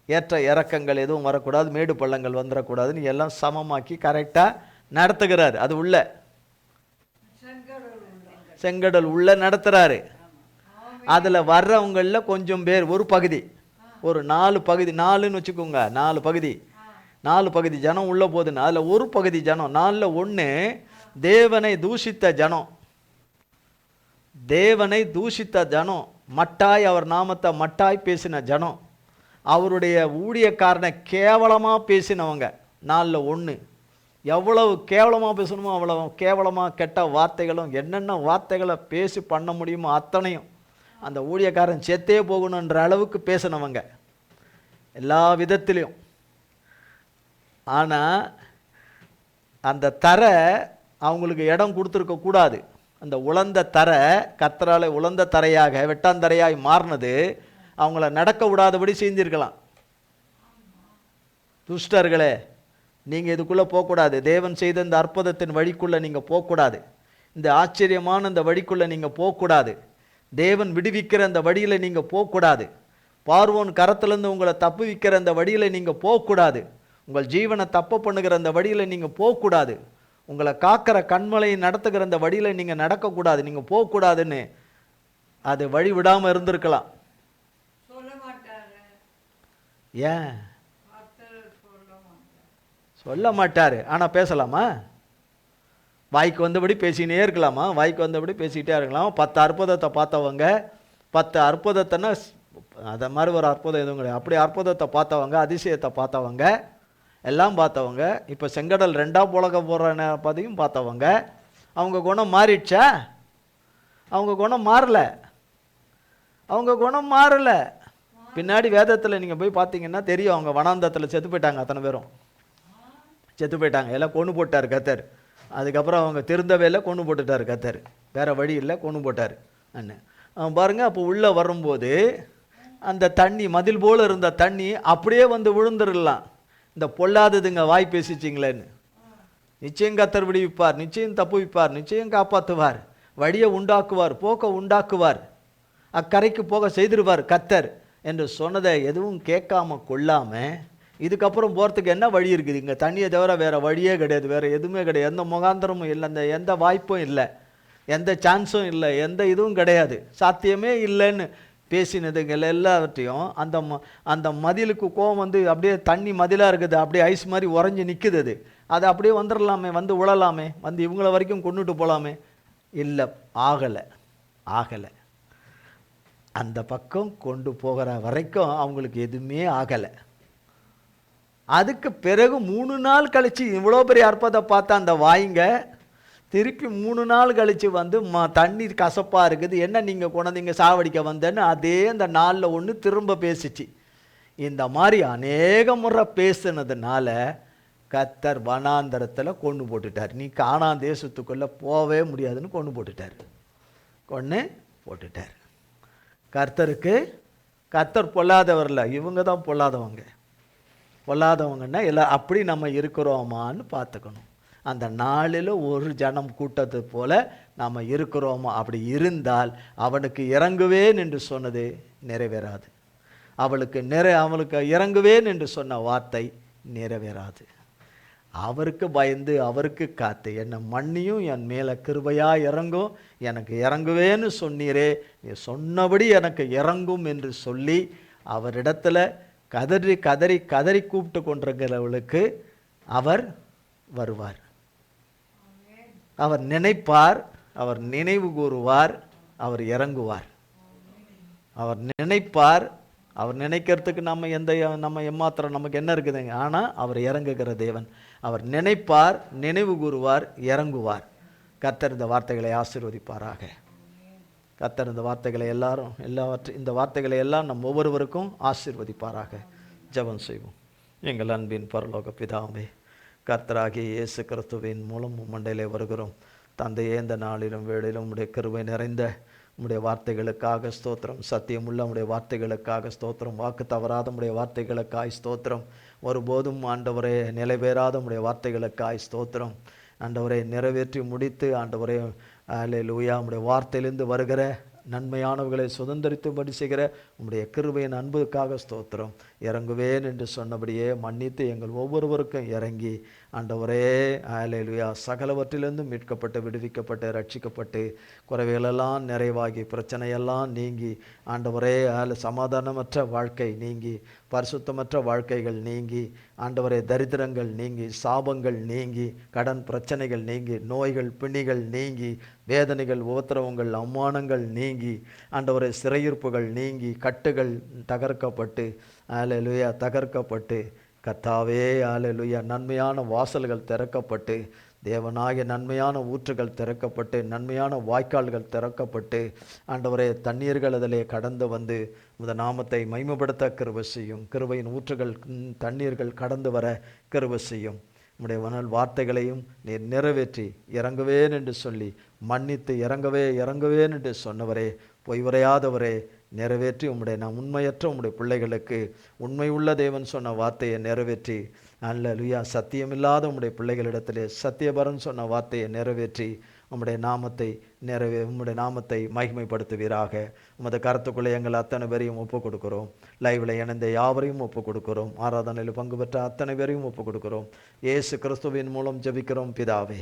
ஏற்ற இறக்கங்கள் எதுவும் வரக்கூடாது, மேடு பள்ளங்கள் வந்துடக்கூடாதுன்னு எல்லாம் சமமாக்கி கரெக்டாக நடத்துகிறாரு. அது உள்ள செங்கடல் உள்ள நடத்துகிறாரு. அதில் வர்றவங்களில் கொஞ்சம் பேர், ஒரு பகுதி, ஒரு 4 பகுதி, 4ன்னு வச்சுக்கோங்க, 4 பகுதி ஜனம் உள்ள போகுதுன்னு. அதில் ஒரு பகுதி ஜனம், 4ல் 1 தேவனை தூஷித்த ஜனம், மட்டாய் அவர் நாமத்தை மட்டாய் பேசின ஜனம், அவருடைய ஊழியக்காரனை கேவலமாக பேசினவங்க 4ல் 1. எவ்வளவு கேவலமாக பேசணுமோ அவ்வளவு கேவலமாக கெட்ட வார்த்தைகளும், என்னென்ன வார்த்தைகளை பேசி பண்ண முடியுமோ அத்தனையும், அந்த ஊழியக்காரன் செத்தே போகணுன்ற அளவுக்கு பேசினவங்க எல்லா விதத்திலையும். ஆனால் அந்த தரை அவங்களுக்கு இடம் கொடுத்துருக்க கூடாது. அந்த உலர்ந்த தரை கர்த்தராலே உலர்ந்த தரையாக, வெட்டாந்தரையாய் மாறினது அவங்கள நடக்க விடாதபடி செஞ்சிருக்கலாம். துஷ்டர்களே, நீங்கள் இதுக்குள்ளே போகக்கூடாது. தேவன் செய்த இந்த அற்புதத்தின் வழிக்குள்ளே நீங்கள் போகக்கூடாது. இந்த ஆச்சரியமான இந்த வழிக்குள்ளே நீங்கள் போகக்கூடாது. தேவன் விடுவிக்கிற அந்த வழியில் நீங்கள் போகக்கூடாது. பார்வோன் கரத்திலேருந்து உங்களை தப்புவிக்கிற அந்த வழியில் நீங்கள் போகக்கூடாது. உங்கள் ஜீவனை தப்பு பண்ணுகிற அந்த வழியில் நீங்கள் போகக்கூடாது. உங்களை காக்கிற கண்மலையை நடத்துகிற அந்த வழியில் நீங்கள் நடக்கக்கூடாது, நீங்கள் போகக்கூடாதுன்னு அது வழி விடாமல் இருந்திருக்கலாம். ஏன் சொல்ல மாட்டார்? ஆனால் பேசலாமா? வாய்க்கு வந்தபடி பேசினே இருக்கலாமா? வாய்க்கு வந்தபடி பேசிக்கிட்டே இருக்கலாம். 10 அற்புதத்தை பார்த்தவங்க, 10 அற்புதத்தைன்னா அதை மாதிரி ஒரு அற்புதம் எதுவும் கிடையாது. அப்படி அற்புதத்தை பார்த்தவங்க, அதிசயத்தை பார்த்தவங்க, எல்லாம் பார்த்தவங்க, இப்போ செங்கடல் 2ஆம் உலக போகிற பதியும் பார்த்தவங்க, அவங்க குணம் மாறிடுச்சா? அவங்க குணம் மாறலை. அவங்க குணம் மாறலை. பின்னாடி வேதத்தில் நீங்கள் போய் பார்த்தீங்கன்னா தெரியும், அவங்க வனாந்தத்தில் செத்து போயிட்டாங்க. அத்தனை பேரும் செத்து போயிட்டாங்க. எல்லாம் கொண்டு போட்டார் கர்த்தர். அதுக்கப்புறம் அவங்க திருந்தவே இல்லை, கொண்டு போட்டுட்டார் கர்த்தர். வேறு வழி இல்லை, கொண்டு போட்டார் அண்ணன். அவன் பாருங்கள், அப்போ உள்ளே வரும்போது அந்த தண்ணி மதில் போல் இருந்த தண்ணி அப்படியே வந்து விழுந்துடலாம். இந்த பொல்லாததுங்க வாய் பேசிச்சிங்களேன்னு. நிச்சயம் கர்த்தர் விடுவிப்பார், நிச்சயம் தப்புவிப்பார், நிச்சயம் காப்பாற்றுவார், வழியை உண்டாக்குவார், போக்க உண்டாக்குவார், அக்கரைக்கு போக செய்திருவார் கர்த்தர் என்று சொன்னதை எதுவும் கேட்காம கொள்ளாமல் இதுக்கப்புறம் போகிறதுக்கு என்ன வழி இருக்குது? இங்கே தண்ணியை தவிர வேறு வழியே கிடையாது, வேறு எதுவுமே கிடையாது, எந்த முகாந்திரமும் இல்லை, அந்த எந்த வாய்ப்பும் இல்லை, எந்த சான்ஸும் இல்லை, எந்த இதுவும் கிடையாது, சாத்தியமே இல்லைன்னு பேசினதுங்கள் எல்லாவற்றையும் அந்த மதிலுக்கு கோவம் வந்து அப்படியே தண்ணி மதிலாக இருக்குது, அப்படியே ஐஸ் மாதிரி உறைஞ்சி நிற்குது. அது அப்படியே வந்துடலாமே, வந்து உழலாமே, வந்து இவங்கள வரைக்கும் கொண்டுட்டு போகலாமே. இல்லை, ஆகலை. அந்த பக்கம் கொண்டு போகிற வரைக்கும் அவங்களுக்கு எதுவுமே ஆகலை. அதுக்கு பிறகு 3 நாள் கழித்து இவ்வளோ பெரிய அற்புதத்தை பார்த்தா அந்த வாய்ங்க திருப்பி 3 நாள் கழித்து வந்து தண்ணீர் கசப்பாக இருக்குது, என்ன நீங்கள் கொண்டீங்க சாவடிக்க வந்தேன்னு அதே அந்த நாளில் ஒன்று திரும்ப பேசிச்சு. இந்த மாதிரி அநேக முறை பேசுனதுனால கர்த்தர் வனாந்தரத்தில் கொண்டு போட்டுட்டார். நீ கானான் தேசத்துக்குள்ளே போகவே முடியாதுன்னு கொண்டு போட்டுட்டார். கர்த்தர் பொல்லாதவர்ல, இவங்க தான் பொல்லாதவங்க. பொல்லாதவங்கன்னா எல்லாம் அப்படி நம்ம இருக்கிறோமான்னு பார்த்துக்கணும். அந்த நாளில் ஒரு ஜனம் கூட்டத்து போல நாம் இருக்கிறோமா? அப்படி இருந்தால் அவனுக்கு இறங்குவேன் என்று சொன்னது நிறைவேறாது. அவளுக்கு இறங்குவேன் என்று சொன்ன வார்த்தை நிறைவேறாது. அவருக்கு பயந்து அவருக்கு காத்து என்னை மன்னியும், என் மேலே கிருபையாக இறங்கும், எனக்கு இறங்குவேன்னு சொன்னீரே, நீ சொன்னபடி எனக்கு இறங்கும் என்று சொல்லி அவரிடத்துல கதறி கதறி கதறி கூப்பிட்டு கொண்டிருக்கிறவளுக்கு அவர் வருவார். அவர் நினைப்பார், அவர் நினைவு கூறுவார், அவர் இறங்குவார். அவர் நினைப்பார். அவர் நினைக்கிறதுக்கு நம்ம எம்மாத்திரம் நமக்கு என்ன இருக்குதுங்க? ஆனால் அவர் இறங்குகிற தேவன். அவர் நினைப்பார், நினைவு கூறுவார், இறங்குவார். கர்த்தர் இந்த வார்த்தைகளை ஆசீர்வதிப்பாராக. கர்த்தர் இந்த வார்த்தைகளை இந்த வார்த்தைகளை எல்லாம் நம் ஒவ்வொருவருக்கும் ஆசீர்வதிப்பாராக. ஜெபம் செய்வோம். எங்கள் அன்பின் பரலோக பிதாவே, கர்த்தராகிய இயேசு கிறிஸ்துவின் மூலம் மண்டையிலே வருகிறோம். தந்தையே, இந்த நாளிலும் வேளையிலும் உம்முடைய கிருபை நிறைந்த உம்முடைய வார்த்தைகளுக்காக ஸ்தோத்திரம். சத்தியமுள்ள உம்முடைய வார்த்தைகளுக்காக ஸ்தோத்திரம். வாக்கு தவறாத உம்முடைய வார்த்தைகளுக்காய் ஸ்தோத்திரம். ஒருபோதும் ஆண்டவரே நிலைவேறாத உம்முடைய வார்த்தைகளுக்காய் ஸ்தோத்திரம். ஆண்டவரை நிறைவேற்றி முடித்து ஆண்டவரே அல்லேலூயா உம்முடைய வார்த்தையிலிருந்து வருகிற நன்மையானவர்களை சுதந்திரித்துபடி செய்கிற உம்முடைய கிருபையின் அன்புக்காக ஸ்தோத்திரம். இறங்குவேன் என்று சொன்னபடியே மன்னித்து எங்கள் ஒவ்வொருவருக்கும் இறங்கி ஆண்டவரே அல்லேலூயா சகலவற்றிலிருந்து மீட்கப்பட்டு விடுவிக்கப்பட்டு ரட்சிக்கப்பட்டு குறைவுகளெல்லாம் நிறைவாகி பிரச்சனையெல்லாம் நீங்கி ஆண்டவரே சமாதானமற்ற வாழ்க்கை நீங்கி பரிசுத்தமற்ற வாழ்க்கைகள் நீங்கி ஆண்டவரே தரித்திரங்கள் நீங்கி சாபங்கள் நீங்கி கடன் பிரச்சனைகள் நீங்கி நோய்கள் பிணிகள் நீங்கி வேதனைகள் உபத்திரவங்கள் அவமானங்கள் நீங்கி ஆண்டவரே சிறையிருப்புகள் நீங்கி கட்டுகள் தகர்க்கப்பட்டு அல்லேலூயா தகர்க்கப்பட்டு கர்த்தாவே அல்லேலூயா நன்மையான வாசல்கள் திறக்கப்பட்டு தேவனாகிய நன்மையான ஊற்றுகள் திறக்கப்பட்டு நன்மையான வாய்க்கால்கள் திறக்கப்பட்டு ஆண்டவரே தண்ணீர்கள் அதிலே கடந்து வந்து உமது நாமத்தை மகிமைப்படுத்த கிருபை செய்யும். கிருபையின் ஊற்றுகள் தண்ணீர்கள் கடந்து வர கிருபை செய்யும். உம்முடைய வார்த்தைகளையும் நீர் நிறைவேற்றி இறங்குவேன் என்று சொல்லி மன்னித்து இறங்குவேன் என்று சொன்னவரே, பொய்வரையாதவரே, நிறைவேற்றி உம்முடைய உண்மையற்ற உம்முடைய பிள்ளைகளுக்கு உண்மை உள்ள தேவன் சொன்ன வார்த்தையை நிறைவேற்றி அல்லேலூயா. சத்தியமில்லாத உம்முடைய பிள்ளைகளிடத்திலே சத்தியபரன் சொன்ன வார்த்தையை நிறைவேற்றி உம்முடைய நாமத்தை மகிமைப்படுத்துவீராக. உமது கருத்துக்குள்ளே எங்கள் அத்தனை பேரையும் ஒப்பு கொடுக்கிறோம். லைவில் இணைந்த யாவரையும் ஒப்பு கொடுக்கிறோம். ஆராதனையில் பங்கு பெற்ற அத்தனை பேரையும் ஒப்பு கொடுக்கிறோம். இயேசு கிறிஸ்துவின் மூலம் ஜெபிக்கிறோம் பிதாவே.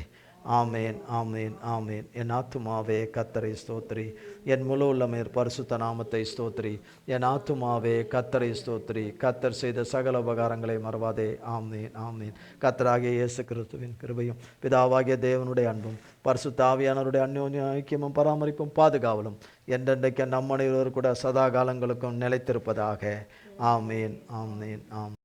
ஆமேன், ஆமேன், ஆமேன். என் ஆத்துமாவே கர்த்தரை ஸ்தோத்திரி, என் முழு உள்ளமே பரிசுத்த நாமத்தை ஸ்தோத்திரி. என் ஆத்துமாவே கர்த்தரை ஸ்தோத்திரி, கர்த்தர் செய்த சகல உபகாரங்களை மறவாதே. ஆமேன், ஆமேன். கர்த்தராகிய இயேசு கிறிஸ்துவின் கிருபையும் பிதாவாகிய தேவனுடைய அன்பும் பரிசுத்த ஆவியானவருடைய அந்யோன்ய ஐக்கியமும் பராமரிப்பும் பாதுகாவலும் என்றென்றைக்கு நம் அனைவரோடு கூட சதா காலங்களுக்கும் நிலைத்திருப்பதாக. ஆமேன், ஆமேன், ஆமேன்.